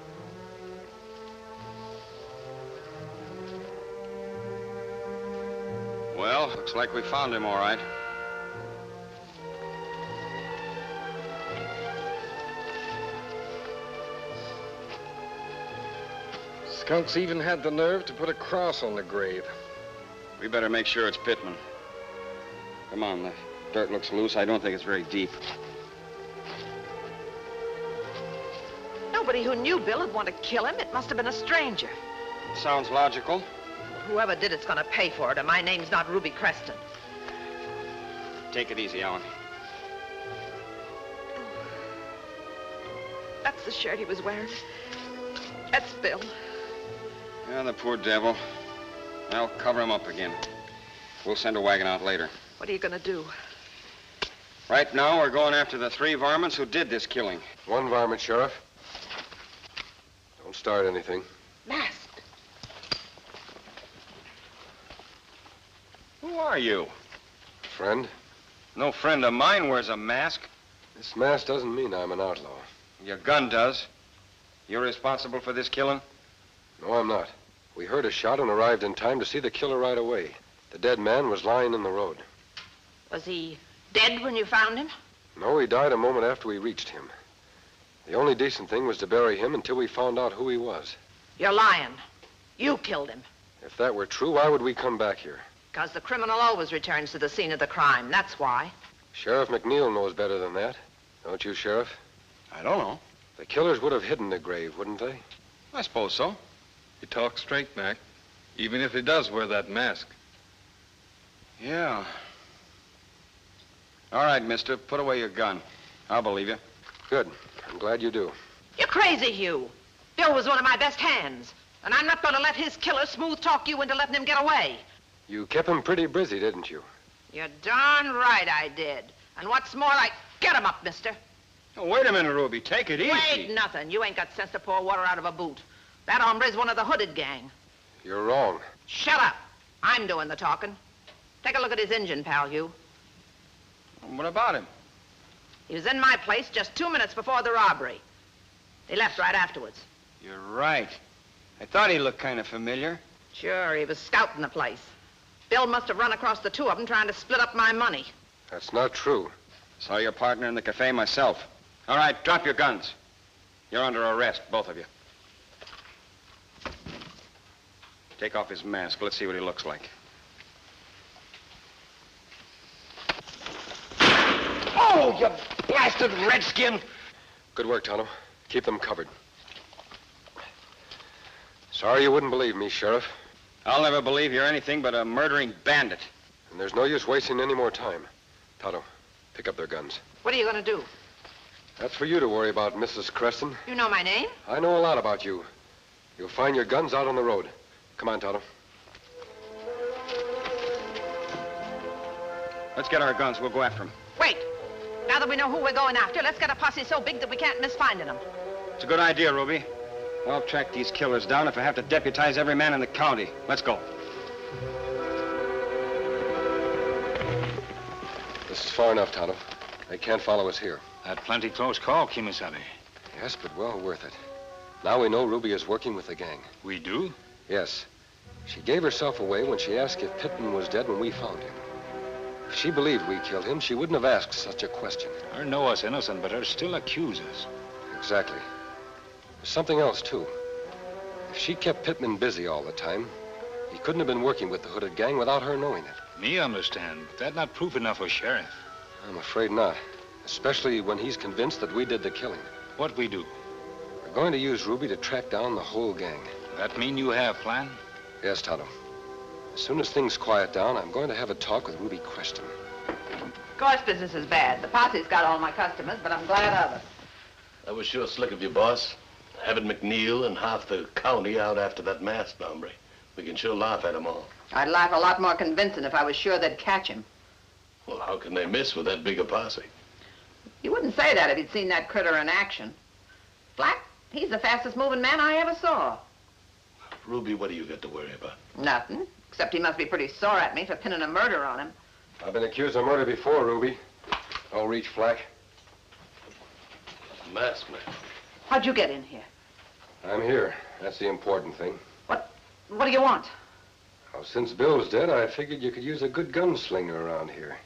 N: Well, looks like we found him, all right.
O: Skunks even had the nerve to put a cross on the grave.
N: We better make sure it's Pittman. Come on, the dirt looks loose. I don't think it's very deep.
M: Nobody who knew Bill would want to kill him. It must have been a stranger.
N: Sounds logical.
M: Whoever did it's going to pay for it, and my name's not Ruby Creston.
N: Take it easy, Ellen.
M: That's the shirt he was wearing. That's Bill.
N: Yeah, the poor devil. I'll cover him up again. We'll send a wagon out later.
M: What are you going to do?
N: Right now, we're going after the 3 varmints who did this killing.
J: 1 varmint, Sheriff. Don't start anything.
M: Masked.
N: Who are you?
J: Friend?
N: No friend of mine wears a mask.
J: This mask doesn't mean I'm an outlaw.
N: Your gun does. You're responsible for this killing?
J: No, I'm not. We heard a shot and arrived in time to see the killer right away. The dead man was lying in the road.
M: Was he dead when you found him?
J: No, he died a moment after we reached him. The only decent thing was to bury him until we found out who he was.
M: You're lying. You killed him.
J: If that were true, why would we come back here?
M: Because the criminal always returns to the scene of the crime. That's why.
J: Sheriff McNeil knows better than that. Don't you, Sheriff?
N: I don't know.
J: The killers would have hidden the grave, wouldn't they?
N: I suppose so.
O: You talk straight, Mac. Even if he does wear that mask.
N: Yeah. All right, mister. Put away your gun. I'll believe you.
J: Good. I'm glad you do.
M: You're crazy, Hugh. Bill was one of my best hands. And I'm not going to let his killer smooth talk you into letting him get away.
J: You kept him pretty busy, didn't you?
M: You're darn right I did. And what's more, get him up, mister.
N: Oh, wait a minute, Ruby. Take it easy.
M: Wait, nothing. You ain't got sense to pour water out of a boot. That hombre's one of the hooded gang.
J: You're wrong.
M: Shut up. I'm doing the talking. Take a look at his engine, pal, Hugh.
N: What about him?
M: He was in my place just 2 minutes before the robbery. He left right afterwards.
N: You're right. I thought he looked kind of familiar.
M: Sure, he was scouting the place. Bill must have run across the 2 of them trying to split up my money.
J: That's not true.
N: Saw your partner in the cafe myself. All right, drop your guns. You're under arrest, both of you. Take off his mask. Let's see what he looks like.
K: Oh, you blasted redskin!
J: Good work, Tonto. Keep them covered. Sorry you wouldn't believe me, Sheriff.
N: I'll never believe you're anything but a murdering bandit.
J: And there's no use wasting any more time. Tonto, pick up their guns.
M: What are you going to do?
J: That's for you to worry about, Mrs. Creston.
M: You know my name?
J: I know a lot about you. You'll find your guns out on the road. Come on, Tonto.
N: Let's get our guns. We'll go after him.
M: Wait. Now that we know who we're going after, let's get a posse so big that we can't miss finding them.
N: It's a good idea, Ruby. I'll track these killers down if I have to deputize every man in the county. Let's go.
J: This is far enough, Tonto. They can't follow us here.
I: That plenty close call, Kemo Sabe.
J: Yes, but well worth it. Now we know Ruby is working with the gang.
I: We do?
J: Yes. She gave herself away when she asked if Pittman was dead when we found him. If she believed we killed him, she wouldn't have asked such a question.
I: Her know us innocent, but her still accuse us.
J: Exactly. There's something else, too. If she kept Pittman busy all the time, he couldn't have been working with the hooded gang without her knowing it.
I: Me understand, but that's not proof enough for Sheriff.
J: I'm afraid not. Especially when he's convinced that we did the killing.
I: What we do?
J: We're going to use Ruby to track down the whole gang.
I: That mean you have plan?
J: Yes, Tonto. As soon as things quiet down, I'm going to have a talk with Ruby Queston.
M: Of course, business is bad. The posse's got all my customers, but I'm glad of it.
L: That was sure slick of you, boss. Having McNeil and half the county out after that masked hombre. We can sure laugh at them all.
M: I'd laugh a lot more convincing if I was sure they'd catch him.
L: Well, how can they miss with that big a posse?
M: You wouldn't say that if you'd seen that critter in action. Flack, he's the fastest moving man I ever saw.
L: Ruby, what do you got to worry about?
M: Nothing, except he must be pretty sore at me for pinning a murder on him.
J: I've been accused of murder before, Ruby. Don't reach, Flack.
L: Masked man.
M: How'd you get in here?
J: I'm here. That's the important thing.
M: What do you want?
J: Well, since Bill's dead, I figured you could use a good gunslinger around here.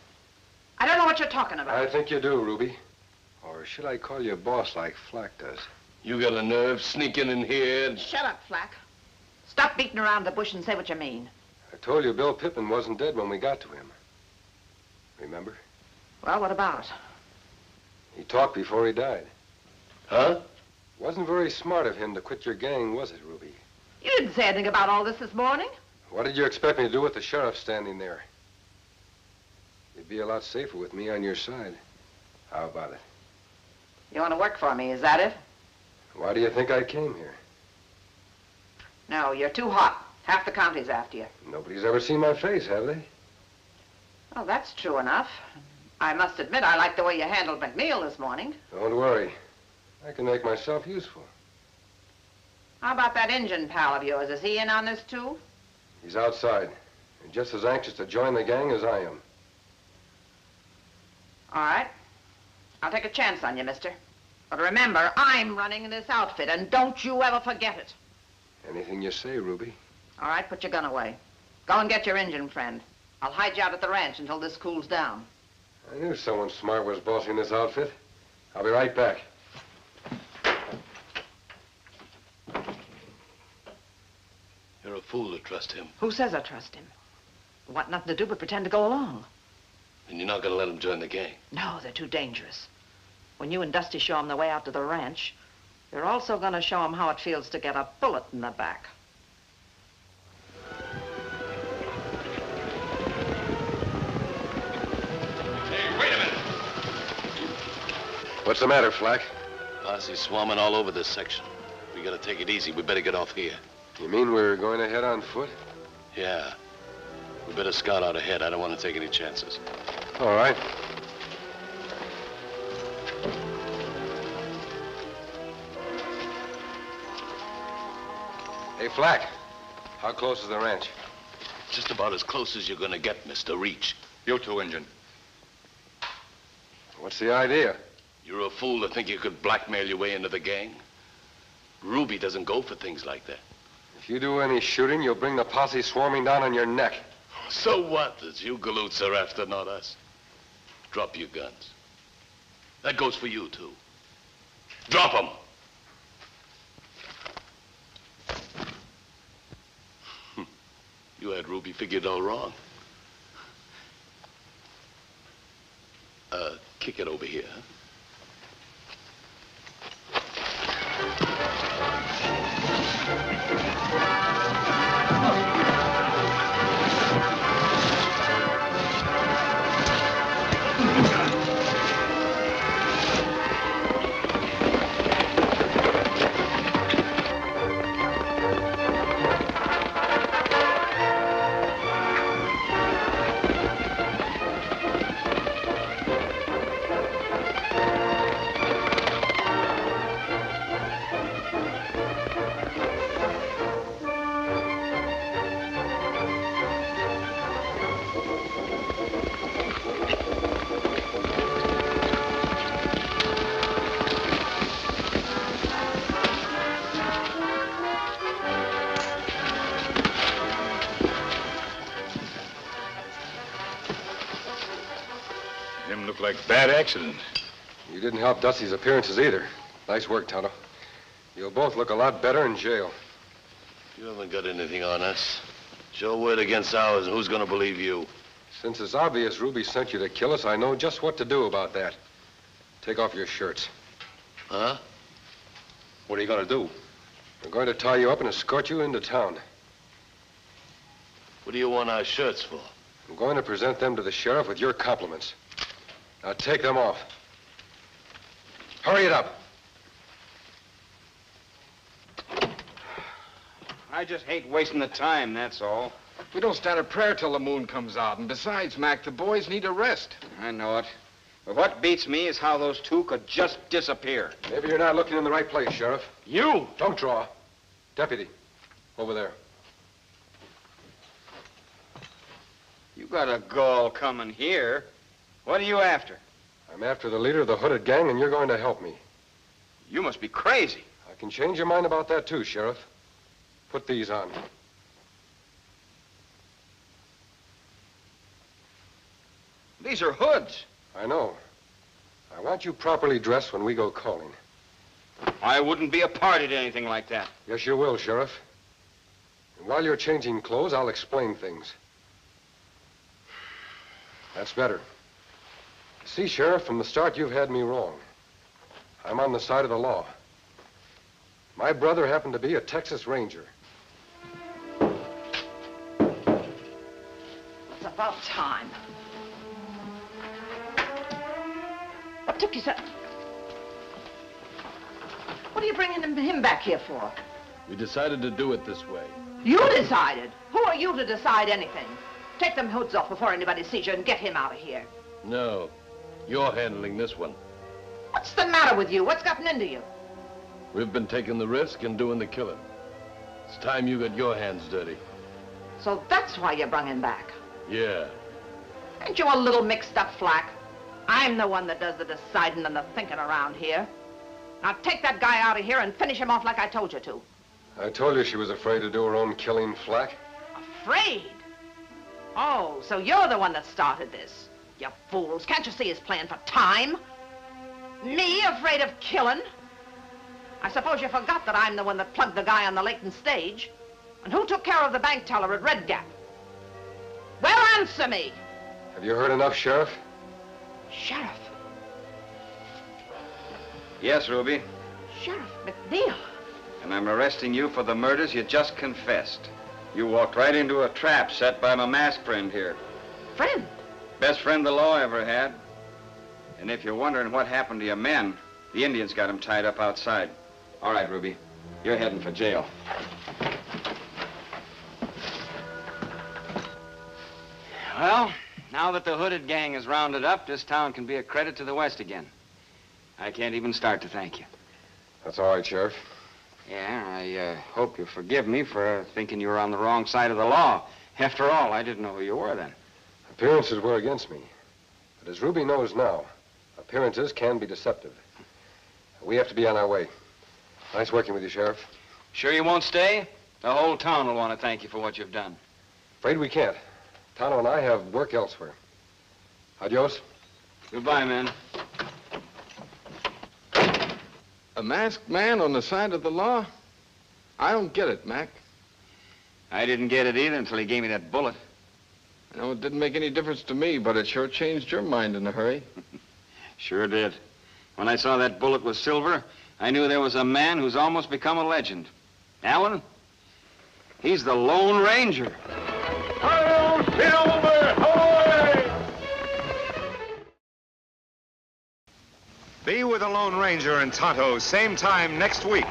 M: I don't know what you're talking about.
J: I think you do, Ruby. Or should I call you boss like Flack does?
L: You got a nerve sneaking in here and...
M: Shut up, Flack. Stop beating around the bush and say what you mean.
J: I told you Bill Pittman wasn't dead when we got to him. Remember?
M: Well, what about?
J: He talked before he died.
L: Huh?
J: Wasn't very smart of him to quit your gang, was it, Ruby?
M: You didn't say anything about all this morning.
J: What did you expect me to do with the sheriff standing there? You'd be a lot safer with me on your side. How about it?
M: You want to work for me, is that it?
J: Why do you think I came here?
M: No, you're too hot. Half the county's after you.
J: Nobody's ever seen my face, have they?
M: Well, that's true enough. I must admit I like the way you handled McNeil this morning.
J: Don't worry. I can make myself useful.
M: How about that Injun pal of yours? Is he in on this, too?
J: He's outside, and just as anxious to join the gang as I am.
M: All right. I'll take a chance on you, mister. But remember, I'm running this outfit, and don't you ever forget it.
J: Anything you say, Ruby.
M: All right, put your gun away. Go and get your Injun friend. I'll hide you out at the ranch until this cools down.
J: I knew someone smart was bossing this outfit. I'll be right back.
L: You're a fool to trust him.
M: Who says I trust him? I want nothing to do but pretend to go along.
L: And you're not going to let him join the gang?
M: No, they're too dangerous. When you and Dusty show him the way out to the ranch, you're also going to show him how it feels to get a bullet in the back.
L: Hey, wait a minute.
J: What's the matter, Flack?
L: Posse's swarming all over this section. We got to take it easy. We better get off here.
J: You mean we're going to head on foot?
L: Yeah. We better scout out ahead. I don't want to take any chances.
J: All right. Hey, Flack. How close is the ranch?
L: Just about as close as you're going to get, Mr. Reach.
Q: You too, Injun.
J: What's the idea?
L: You're a fool to think you could blackmail your way into the gang. Ruby doesn't go for things like that.
J: If you do any shooting, you'll bring the posse swarming down on your neck.
L: So what? It's you galoots are after, not us. Drop your guns. That goes for you, too. Drop them! You had Ruby figured all wrong. Kick it over here, huh?
I: Like bad accident.
J: You didn't help Dusty's appearances either. Nice work, Tonto. You'll both look a lot better in jail.
L: You haven't got anything on us. Show word against ours, and who's gonna believe you?
J: Since it's obvious Ruby sent you to kill us, I know just what to do about that. Take off your shirts.
L: Huh?
J: What are you going to do? We're going to tie you up and escort you into town.
L: What do you want our shirts for?
J: I'm going to present them to the sheriff with your compliments. Now take them off. Hurry it up.
N: I just hate wasting the time, that's all.
R: We don't stand a prayer till the moon comes out. And besides, Mac, the boys need a rest.
N: I know it. But what beats me is how those two could just disappear.
J: Maybe you're not looking in the right place, Sheriff.
N: You!
J: Don't draw. Deputy, over there.
N: You got a gall coming here. What are you after?
J: I'm after the leader of the hooded gang, and you're going to help me.
N: You must be crazy.
J: I can change your mind about that, too, Sheriff. Put these on.
N: These are hoods.
J: I know. I want you properly dressed when we go calling.
N: I wouldn't be a party to anything like that.
J: Yes, you will, Sheriff. And while you're changing clothes, I'll explain things. That's better. See, Sheriff, from the start, you've had me wrong. I'm on the side of the law. My brother happened to be a Texas Ranger.
M: It's about time. What took you so... What are you bringing him back here for?
S: We decided to do it this way.
M: You decided? Who are you to decide anything? Take them hoods off before anybody sees you and get him out of here.
S: No, you're handling this one.
M: What's the matter with you? What's gotten into you?
S: We've been taking the risk and doing the killing. It's time you got your hands dirty.
M: So that's why you brung him back.
S: Yeah.
M: Ain't you a little mixed up, Flack? I'm the one that does the deciding and the thinking around here. Now take that guy out of here and finish him off like I told you to.
J: I told you she was afraid to do her own killing, Flack.
M: Afraid? Oh, so you're the one that started this. You fools. Can't you see he's playing for time? Me afraid of killing? I suppose you forgot that I'm the one that plugged the guy on the Layton stage. And who took care of the bank teller at Red Gap? Well, answer me.
J: Have you heard enough, Sheriff?
M: Sheriff?
N: Yes, Ruby.
M: Sheriff McNeil.
N: And I'm arresting you for the murders you just confessed. You walked right into a trap set by my masked friend here.
M: Friend?
N: Best friend the law ever had. And if you're wondering what happened to your men, the Indians got them tied up outside. All right, Ruby. You're heading for jail. Well, now that the hooded gang is rounded up, this town can be a credit to the West again. I can't even start to thank you.
J: That's all right, Sheriff.
N: Yeah, I hope you forgive me for thinking you were on the wrong side of the law. After all, I didn't know who you were then.
J: Appearances were against me. But as Ruby knows now, appearances can be deceptive. We have to be on our way. Nice working with you, Sheriff.
N: Sure you won't stay? The whole town will want to thank you for what you've done.
J: Afraid we can't. Tonto and I have work elsewhere. Adios.
N: Goodbye, men.
R: A masked man on the side of the law? I don't get it, Mac.
N: I didn't get it either until he gave me that bullet.
R: You know, it didn't make any difference to me, but it sure changed your mind in a hurry.
N: Sure did. When I saw that bullet was silver, I knew there was a man who's almost become a legend. Alan, he's the Lone Ranger.
B: Silver, ahoy!
F: Be with the Lone Ranger and Tonto same time next week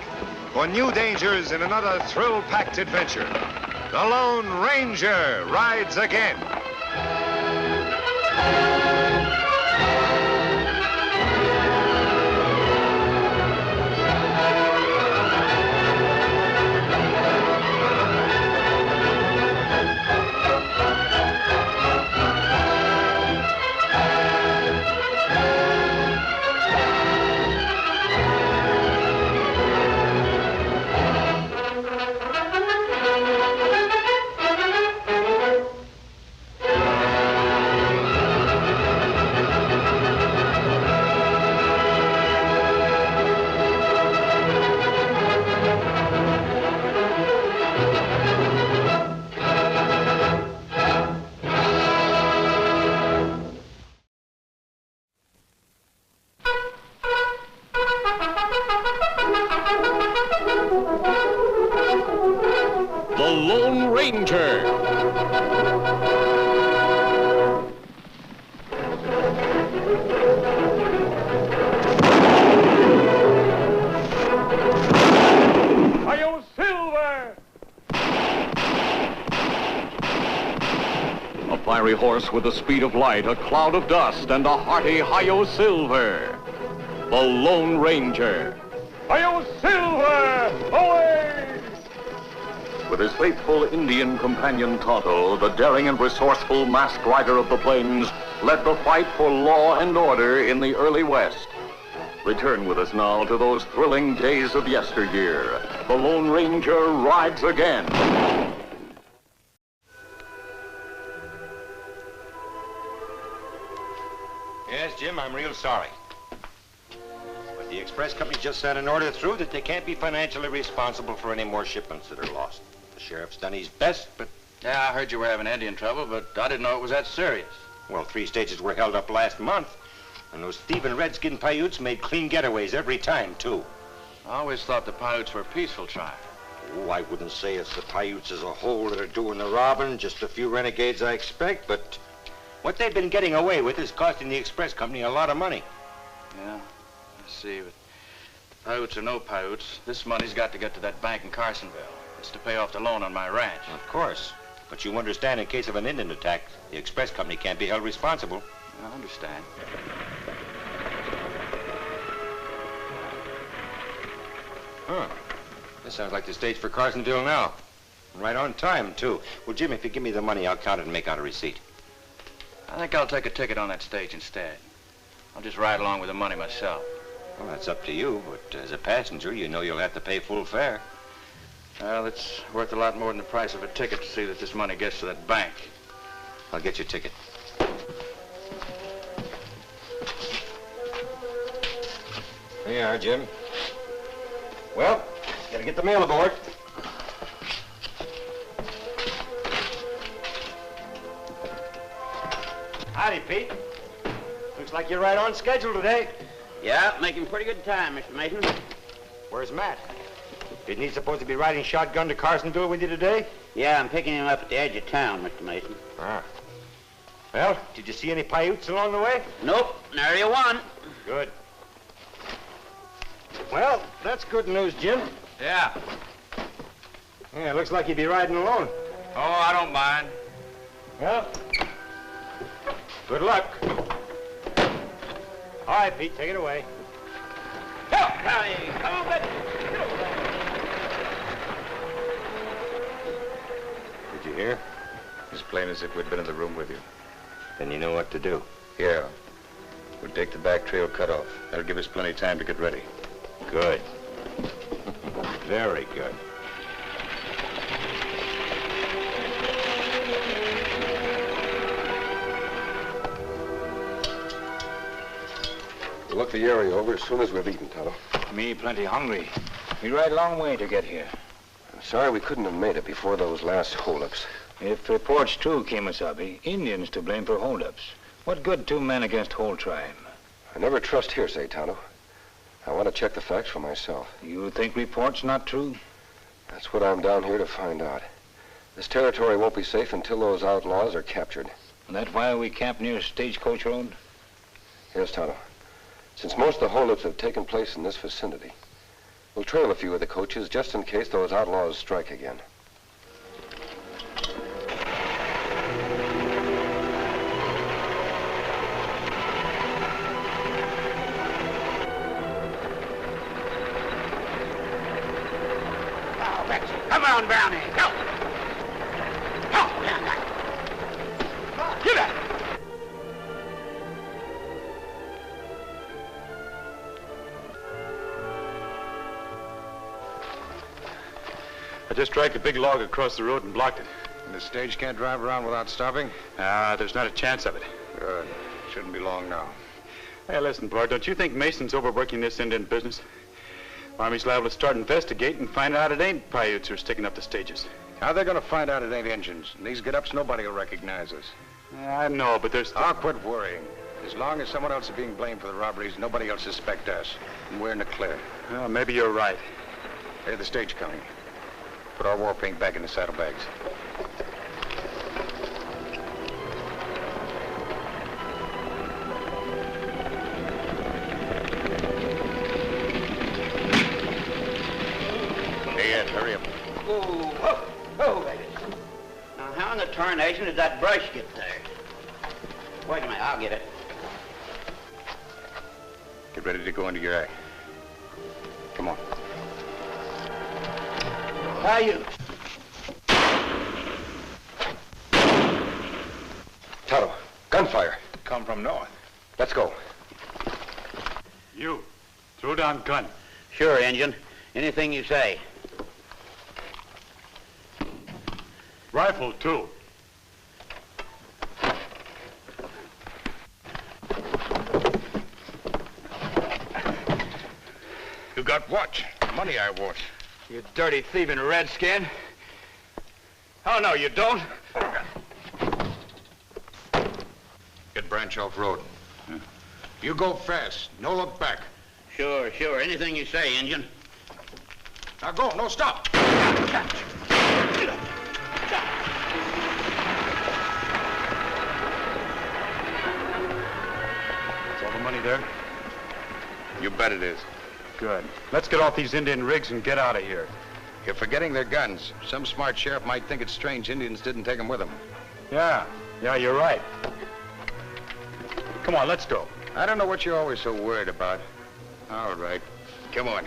F: for new dangers in another thrill-packed adventure. The Lone Ranger rides again.
A: Ranger.
B: Hi-yo, Silver!
A: A fiery horse with the speed of light, a cloud of dust, and a hearty Hi-yo Silver. The Lone Ranger.
B: Hi-yo, Silver! Away!
A: With his faithful Indian companion Tonto, the daring and resourceful masked rider of the plains led the fight for law and order in the early West. Return with us now to those thrilling days of yesteryear. The Lone Ranger rides again.
F: Yes, Jim, I'm real sorry. But the express company just sent an order through that they can't be financially responsible for any more shipments that are lost. The sheriff's done his best, but...
T: Yeah, I heard you were having Indian trouble, but I didn't know it was that serious.
F: Well, 3 stages were held up last month. And those thieving redskin Paiutes made clean getaways every time, too.
T: I always thought the Paiutes were a peaceful tribe.
F: Oh, I wouldn't say it's the Paiutes as a whole that are doing the robbing. Just a few renegades, I expect, but... what they've been getting away with is costing the express company a lot of money.
T: Yeah, I see, but Paiutes or no Paiutes, this money's got to get to that bank in Carsonville. It's to pay off the loan on my ranch.
F: Of course. But you understand, in case of an Indian attack, the express company can't be held responsible.
T: I understand.
F: Huh. This sounds like the stage for Carsonville now. Right on time, too. Well, Jim, if you give me the money, I'll count it and make out a receipt.
T: I think I'll take a ticket on that stage instead. I'll just ride along with the money myself.
F: Well, that's up to you, but as a passenger, you know you'll have to pay full fare.
T: Well, it's worth a lot more than the price of a ticket to see that this money gets to that bank.
F: I'll get your ticket. Here you are, Jim. Well, gotta get the mail aboard. Howdy, Pete. Looks like you're right on schedule today.
U: Yeah, making pretty good time, Mr. Mason.
F: Where's Matt? Isn't he supposed to be riding shotgun to Carsonville with you today?
U: Yeah, I'm picking him up at the edge of town, Mr. Mason.
F: Ah. Well, did you see any Paiutes along the way?
U: Nope, nary a one.
F: Good. Well, that's good news, Jim.
T: Yeah.
F: Yeah, looks like you'd be riding alone.
T: Oh, I don't mind.
F: Well, good luck. All right, Pete, take it away.
U: Help! Hey, come on, Butch.
F: Did you hear?
Q: As plain as if we'd been in the room with you.
F: Then you know what to do.
Q: Yeah. We'll take the back trail cut off. That'll give us plenty of time to get ready.
F: Good. Very good.
J: We'll look the area over as soon as we've eaten, Tonto.
N: Me plenty hungry. We ride a long way to get here.
J: I'm sorry we couldn't have made it before those last holdups.
N: If report's true, Kemo Sabe, Indians to blame for holdups. What good 2 men against whole tribe?
J: I never trust hearsay, Tonto. I want to check the facts for myself.
N: You think report's not true?
J: That's what I'm down here to find out. This territory won't be safe until those outlaws are captured.
N: And that's why we camp near Stagecoach Road?
J: Yes, Tonto. Since most of the holdups have taken place in this vicinity, we'll trail a few of the coaches just in case those outlaws strike again.
U: Come on, Brownie, go! Go! Get back!
I: I just dragged a big log across the road and blocked it.
G: And the stage can't drive around without stopping?
I: There's not a chance of it.
G: Good. Shouldn't be long now.
I: Hey, listen, Bart, don't you think Mason's overworking this Indian business? Army's liable to start investigating and find out it ain't Paiutes who are sticking up the stages.
G: How are they gonna find out it ain't Injuns? In these get-ups, nobody will recognize us.
I: I know, but there's...
G: I'll quit worrying. As long as someone else is being blamed for the robberies, nobody will suspect us. And we're in the clear.
I: Well, maybe you're right.
G: Hey, the stage coming. Put our war paint back in the saddlebags.
U: Oh, baby. Now, how in the tarnation did that brush get there? Wait a minute, I'll get it.
Q: Get ready to go into your act. Come on.
U: How you?
J: Tonto, gunfire.
Q: Come from north.
J: Let's go.
I: You, throw down gun.
U: Sure, Injun. Anything you say.
I: Rifle, too.
Q: You got what? Money I want.
R: You dirty thieving redskin. Oh, no, you don't.
Q: Get Branch off road. You go fast. No look back.
U: Sure, sure. Anything you say, Injun.
Q: Now go. No, stop.
I: Is all the money there?
Q: You bet it is.
I: Good. Let's get off these Indian rigs and get out of here.
Q: You're forgetting their guns. Some smart sheriff might think it's strange Indians didn't take them with them.
I: Yeah, you're right. Come on, let's go.
Q: I don't know what you're always so worried about. All right. Come on.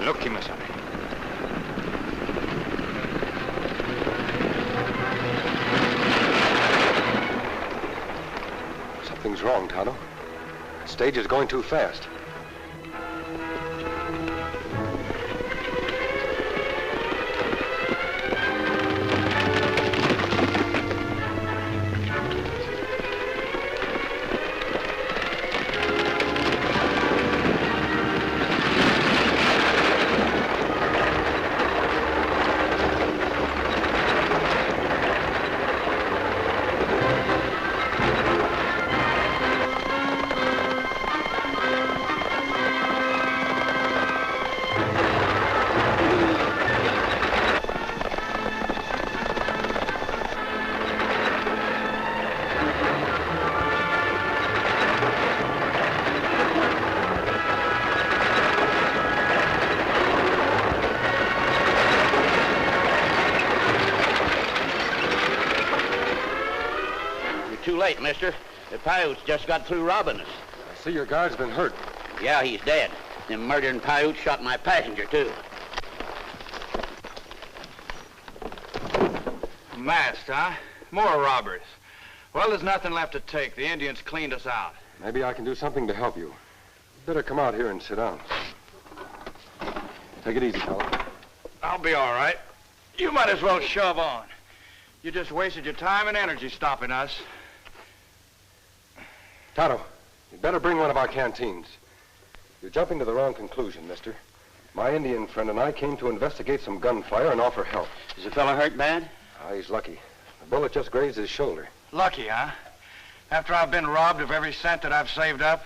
G: Look, Kemo Sabe.
J: Something's wrong, Tonto. The stage is going too fast.
U: Too late, mister. The Paiutes just got through robbing us.
J: I see your guard's been hurt.
U: Yeah, he's dead. Them murdering Paiutes shot my passenger, too.
R: Masked, huh? More robbers. Well, there's nothing left to take. The Indians cleaned us out.
J: Maybe I can do something to help you. You'd better come out here and sit down. Take it easy, fella.
R: I'll be all right. You might as well shove on. You just wasted your time and energy stopping us.
J: Tonto, you'd better bring one of our canteens. You're jumping to the wrong conclusion, mister. My Indian friend and I came to investigate some gunfire and offer help.
U: Is the fella hurt bad?
J: He's lucky. The bullet just grazed his shoulder.
R: Lucky, huh? After I've been robbed of every cent that I've saved up?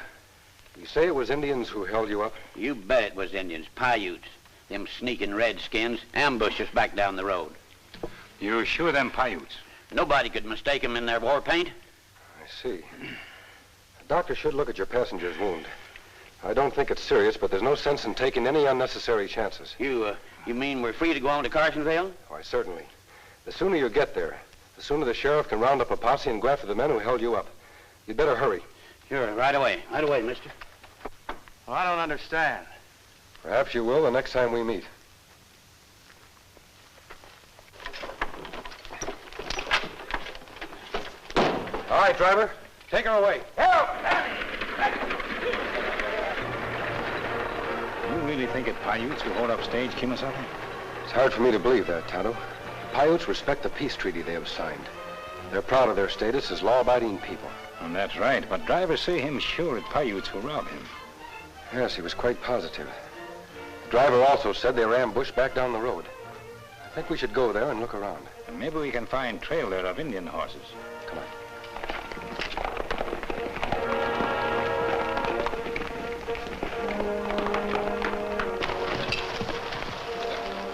J: You say it was Indians who held you up?
U: You bet it was Indians, Paiutes. Them sneaking redskins ambushed us back down the road.
G: You sure them Paiutes?
U: Nobody could mistake them in their war paint.
J: I see. The doctor should look at your passenger's wound. I don't think it's serious, but there's no sense in taking any unnecessary chances.
U: You mean we're free to go on to Carsonville?
J: Why, certainly. The sooner you get there, the sooner the sheriff can round up a posse and go after the men who held you up. You'd better hurry.
U: Sure, right away. Right away, mister.
R: Well, I don't understand.
J: Perhaps you will the next time we meet. All right, driver. Take her away.
U: Help!
G: You really think it Paiutes who hold up stage, Kemo Sabe?
J: It's hard for me to believe that, Tonto. Paiutes respect the peace treaty they have signed. They're proud of their status as law-abiding people.
G: And that's right, but drivers say him sure it Paiutes who robbed him.
J: Yes, he was quite positive. The driver also said they were ambushed back down the road. I think we should go there and look around.
G: And maybe we can find trail there of Indian horses.
J: Come on.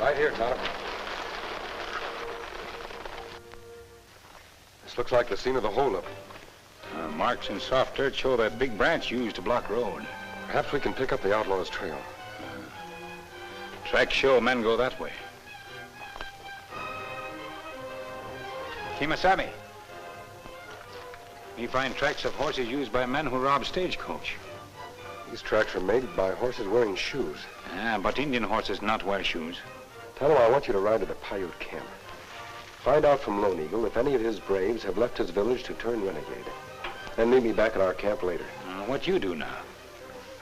J: Right here, Tonto. This looks like the scene of the holdup.
R: Marks in soft dirt show that big branch used to block road.
J: Perhaps we can pick up the outlaws' trail.
R: Tracks show men go that way. Kemo Sabe. We find tracks of horses used by men who robbed stagecoach.
J: These tracks are made by horses wearing shoes.
R: But Indian horses not wear shoes.
J: Tonto, I want you to ride to the Paiute camp. Find out from Lone Eagle if any of his braves have left his village to turn renegade. Then meet me back at our camp later.
R: What you do now?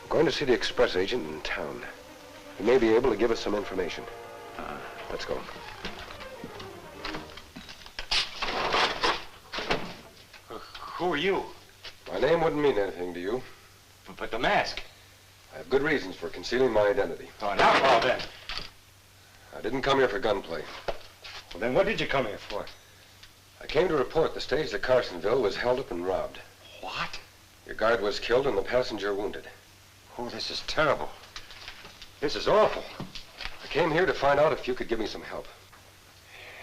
J: I'm going to see the express agent in town. He may be able to give us some information. Let's go.
O: Who are you?
J: My name wouldn't mean anything to you.
O: But the mask.
J: I have good reasons for concealing my identity.
O: Oh, an outlaw, then.
J: I didn't come here for gunplay.
O: Well, then what did you come here for?
J: I came to report the stage to Carsonville was held up and robbed.
O: What?
J: Your guard was killed and the passenger wounded.
O: Oh, this is terrible. This is awful.
J: I came here to find out if you could give me some help.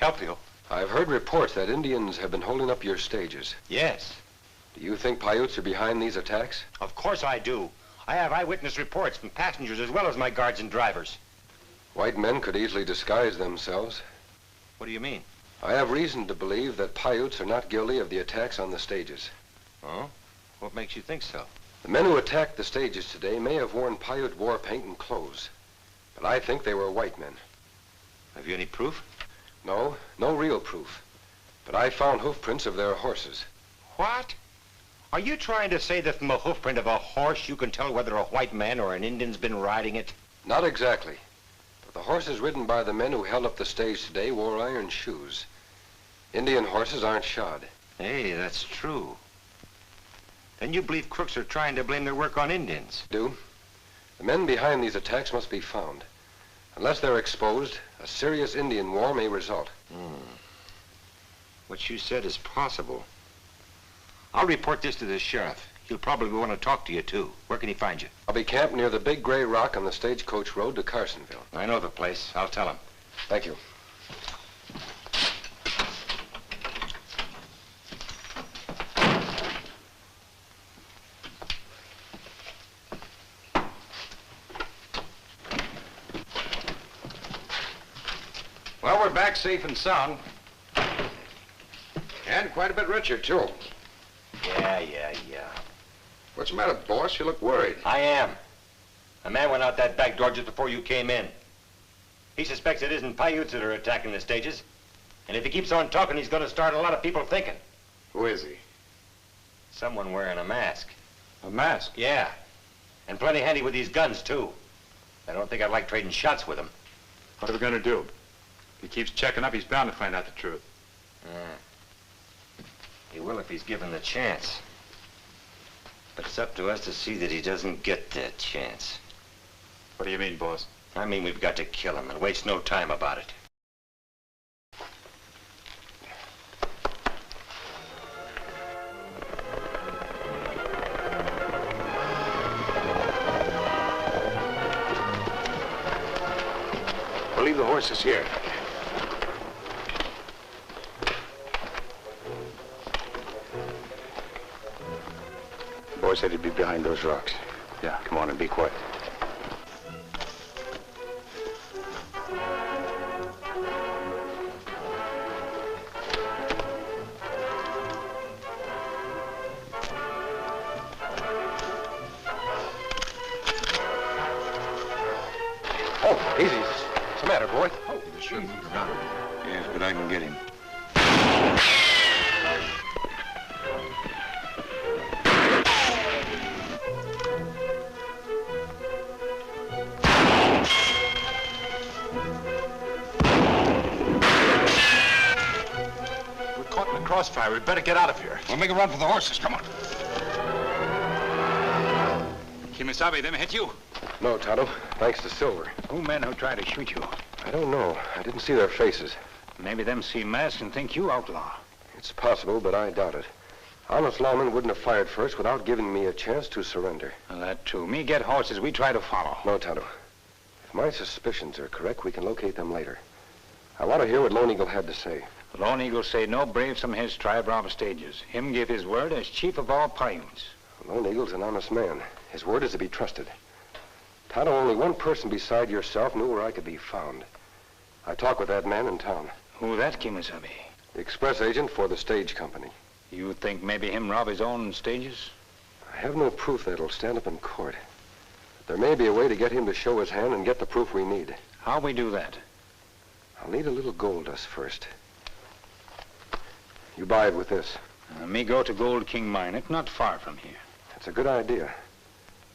O: Help you?
J: I've heard reports that Indians have been holding up your stages.
O: Yes.
J: Do you think Paiutes are behind these attacks?
O: Of course I do. I have eyewitness reports from passengers as well as my guards and drivers.
J: White men could easily disguise themselves.
O: What do you mean?
J: I have reason to believe that Paiutes are not guilty of the attacks on the stages.
O: Oh? What makes you think so?
J: The men who attacked the stages today may have worn Paiute war paint and clothes. But I think they were white men.
O: Have you any proof?
J: No real proof. But I found hoof prints of their horses.
O: What? Are you trying to say that from a hoof print of a horse you can tell whether a white man or an Indian's been riding it?
J: Not exactly. But the horses ridden by the men who held up the stage today wore iron shoes. Indian horses aren't shod.
O: Hey, that's true. Then you believe crooks are trying to blame their work on Indians?
J: Do. The men behind these attacks must be found. Unless they're exposed, a serious Indian war may result.
O: What you said is possible. I'll report this to the sheriff. He'll probably want to talk to you, too. Where can he find you?
J: I'll be camped near the big gray rock on the stagecoach road to Carsonville.
O: I know the place. I'll tell him.
J: Thank you.
Q: Well, we're back safe and sound. And quite a bit richer, too.
O: Yeah.
Q: What's the matter, boss? You look worried.
O: I am. A man went out that back door just before you came in. He suspects it isn't Paiutes that are attacking the stages. And if he keeps on talking, he's going to start a lot of people thinking.
Q: Who is he?
O: Someone wearing a mask.
R: A mask?
O: Yeah. And plenty handy with these guns, too. I don't think I'd like trading shots with him.
I: What are we going to do? If he keeps checking up, he's bound to find out the truth.
O: He will if he's given the chance. But it's up to us to see that he doesn't get that chance.
I: What do you mean, boss?
O: I mean we've got to kill him and waste no time about it.
Q: We'll leave the horses here. Boy said he'd be behind those rocks. Yeah, come on and be quiet.
J: Oh, easy. What's the matter, boy? Oh,
Q: the shoe moved around. Yes, but I can get him.
R: Crossfire. We'd better get out of here.
Q: We'll make a run for the horses. Come on.
R: Kemo Sabe, them hit you?
J: No, Tonto. Thanks to Silver.
R: Who men who tried to shoot you?
J: I don't know. I didn't see their faces.
R: Maybe them see masks and think you outlaw.
J: It's possible, but I doubt it. Honest lawmen wouldn't have fired first without giving me a chance to surrender.
R: Well, that too. Me get horses, we try to follow.
J: No, Tonto. If my suspicions are correct, we can locate them later. I want to hear what Lone Eagle had to say.
H: The Lone Eagle say no braves from his tribe rob stages. Him give his word as chief of all Paiutes.
J: Lone Eagle's an honest man. His word is to be trusted. Tonto, only one person beside yourself knew where I could be found. I talked with that man in town.
H: Who that, Kemo Sabe?
J: The express agent for the stage company.
H: You think maybe him rob his own stages?
J: I have no proof that'll stand up in court. There may be a way to get him to show his hand and get the proof we need.
H: How we do that?
J: I'll need a little gold dust first. You buy it with this.
H: Me go to Gold King Mine. It's not far from here.
J: That's a good idea.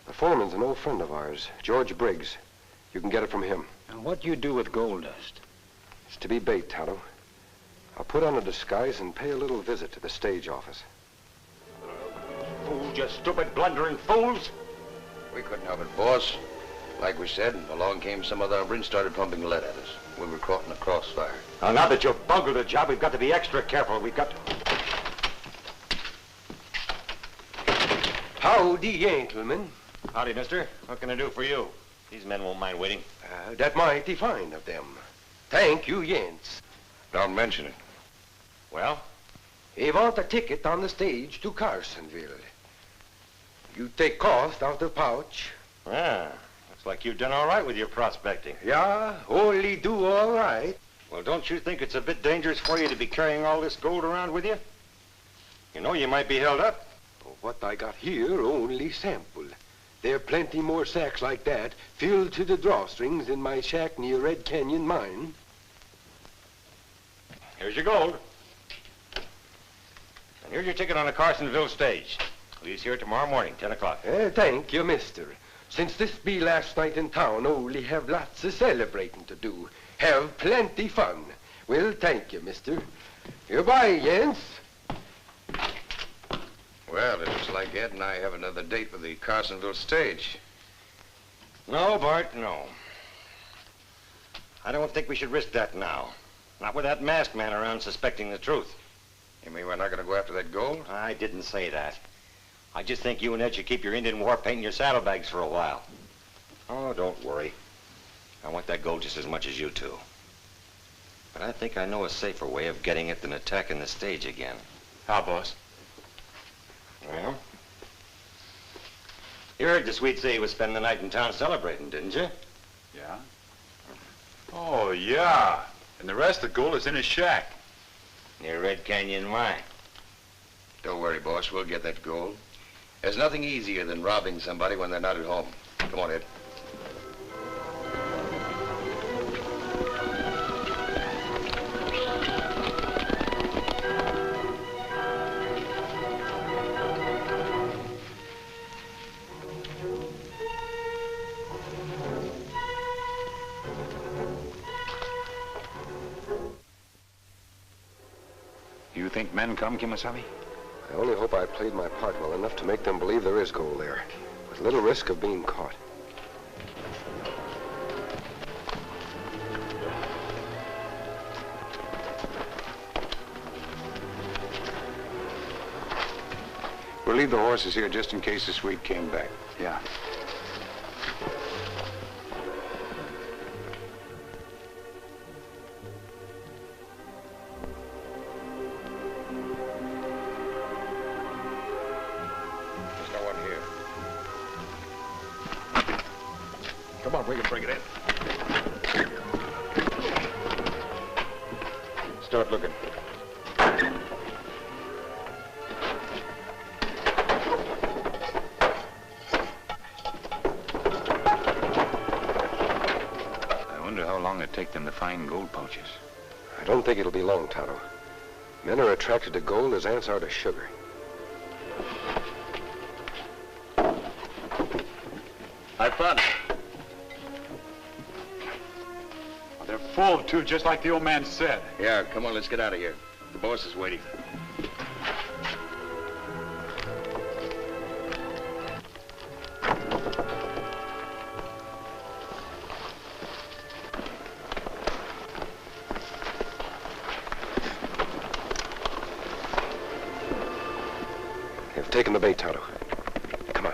J: The foreman's an old friend of ours, George Briggs. You can get it from him.
H: Now, what do you do with gold dust?
J: It's to be bait, Tonto. I'll put on a disguise and pay a little visit to the stage office.
O: Fools, you stupid, blundering fools!
D: We couldn't help it, boss. Like we said, along came some other hombre and started pumping lead at us. We were caught in a crossfire.
O: Now that you've bungled the job, we've got to be extra careful. We've got to...
V: Howdy, gentlemen.
O: Howdy, mister. What can I do for you? These men won't mind waiting.
V: That mighty fine of them. Thank you, gents.
Q: Don't mention it.
O: Well?
V: We want a ticket on the stage to Carsonville. You take cost out of pouch.
O: Ah, looks like you've done all right with your prospecting.
V: Yeah, only do all right.
O: Well, don't you think it's a bit dangerous for you to be carrying all this gold around with you? You know you might be held up.
V: What I got here, only sample. There are plenty more sacks like that filled to the drawstrings in my shack near Red Canyon Mine.
O: Here's your gold. And here's your ticket on the Carsonville stage. Leaves here tomorrow morning, 10 o'clock.
V: Thank you, mister. Since this be last night in town, only have lots of celebrating to do. Have plenty fun. Well, thank you, mister. Goodbye, gents.
Q: Well, it looks like Ed and I have another date with the Carsonville stage.
O: No, Bart, no. I don't think we should risk that now. Not with that masked man around suspecting the truth.
Q: You mean we're not going to go after that gold?
O: I didn't say that. I just think you and Ed should keep your Indian war paint in your saddlebags for a while. Oh, don't worry. I want that gold just as much as you two. But I think I know a safer way of getting it than attacking the stage again.
I: How, boss?
O: Well, you heard the sweet say he was spending the night in town celebrating, didn't you?
I: Yeah. Oh, yeah. And the rest of the gold is in his shack.
O: Near Red Canyon Mine.
Q: Don't worry, boss. We'll get that gold. There's nothing easier than robbing somebody when they're not at home. Come on, Ed.
H: You think men come, Kemo Sabe?
J: I only hope I played my part well enough to make them believe there is gold there, with little risk of being caught.
Q: We'll leave the horses here just in case the sweep came back.
I: Yeah.
Q: There's no one here.
E: Come on, we can bring it in.
O: Start looking.
H: Take them to find gold pouches.
J: I don't think it'll be long, Tonto. Men are attracted to gold as ants are to sugar.
I: I found it. Oh, they're full, too, just like the old man said.
Q: Yeah, come on, let's get out of here. The boss is waiting.
J: Taking the bait, Tonto. Come on.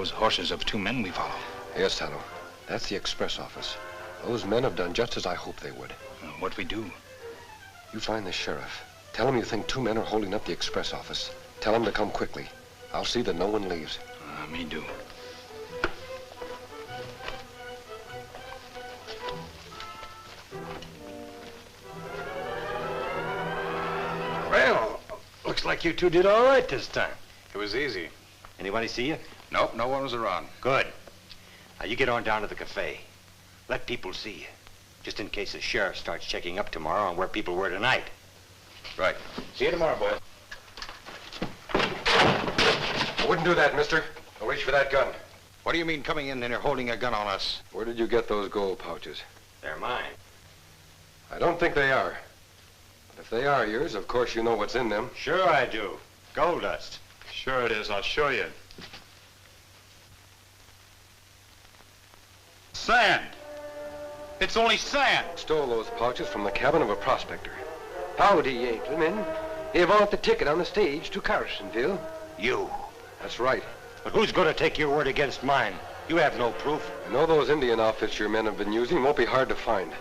H: those horses of 2 men we follow?
J: Yes, Tonto. That's the express office. Those men have done just as I hoped they would.
H: What we do?
J: You find the sheriff. Tell him you think 2 men are holding up the express office. Tell him to come quickly. I'll see that no one leaves.
H: Me do.
O: Well, looks like you two did all right this time.
I: It was easy.
O: Anybody see you?
I: Nope, no one was around.
O: Good. Now, you get on down to the cafe. Let people see you, just in case the sheriff starts checking up tomorrow on where people were tonight.
I: Right. See you tomorrow, boys.
J: I wouldn't do that, mister. I'll reach for that gun.
F: What do you mean coming in and you're holding a gun on us?
J: Where did you get those gold pouches?
O: They're mine.
J: I don't think they are. But if they are yours, of course you know what's in them.
O: Sure I do. Gold dust.
I: Sure it is. I'll show you. Sand. It's only sand.
J: Stole those pouches from the cabin of a prospector.
V: Howdy, gentlemen. You want the ticket on the stage to Carsonville?
O: You.
J: That's right.
O: But who's going to take your word against mine? You have no proof.
J: I know those Indian outfits your men have been using won't be hard to find.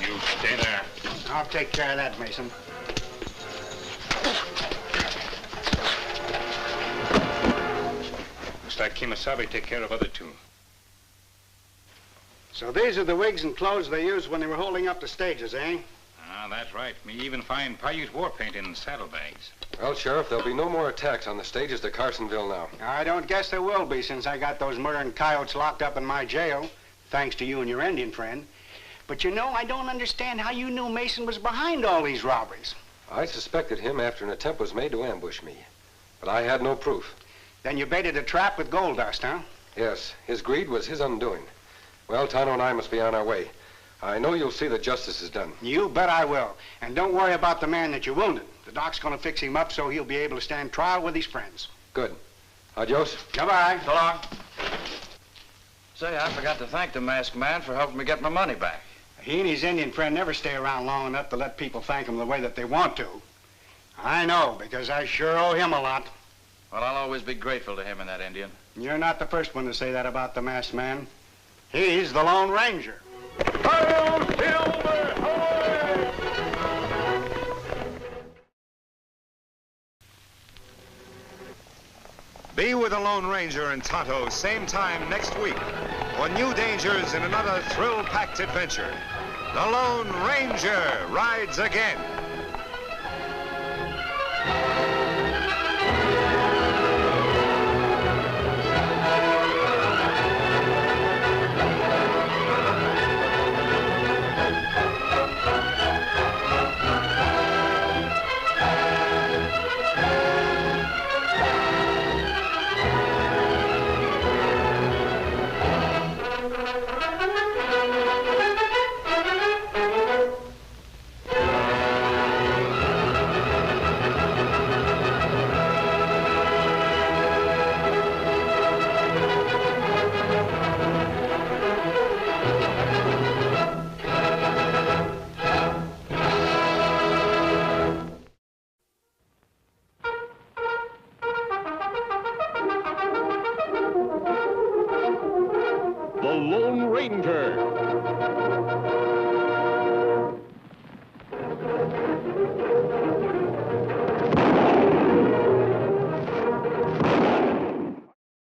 I: You stay there.
R: I'll take care of that, Mason.
H: Looks like Kemo Sabe take care of other 2.
R: So these are the wigs and clothes they used when they were holding up the stages, eh?
H: That's right. Me even find Paiute war paint in saddlebags.
J: Well, Sheriff, there'll be no more attacks on the stages to Carsonville now.
R: I don't guess there will be, since I got those murdering coyotes locked up in my jail, thanks to you and your Indian friend. But you know, I don't understand how you knew Mason was behind all these robberies.
J: I suspected him after an attempt was made to ambush me, but I had no proof.
R: Then you baited a trap with gold dust, huh?
J: Yes, his greed was his undoing. Well, Tonto and I must be on our way. I know you'll see that justice is done.
R: You bet I will. And don't worry about the man that you wounded. The doc's gonna fix him up so he'll be able to stand trial with his friends.
J: Good. Adios.
R: Goodbye.
T: So long. Say, I forgot to thank the masked man for helping me get my money back.
R: He and his Indian friend never stay around long enough to let people thank him the way that they want to. I know, because I sure owe him a lot.
T: Well, I'll always be grateful to him and that Indian.
R: You're not the first one to say that about the masked man. He's the Lone Ranger.
F: Be with the Lone Ranger and Tonto same time next week for new dangers in another thrill-packed adventure. The Lone Ranger rides again.
A: The Lone Ranger.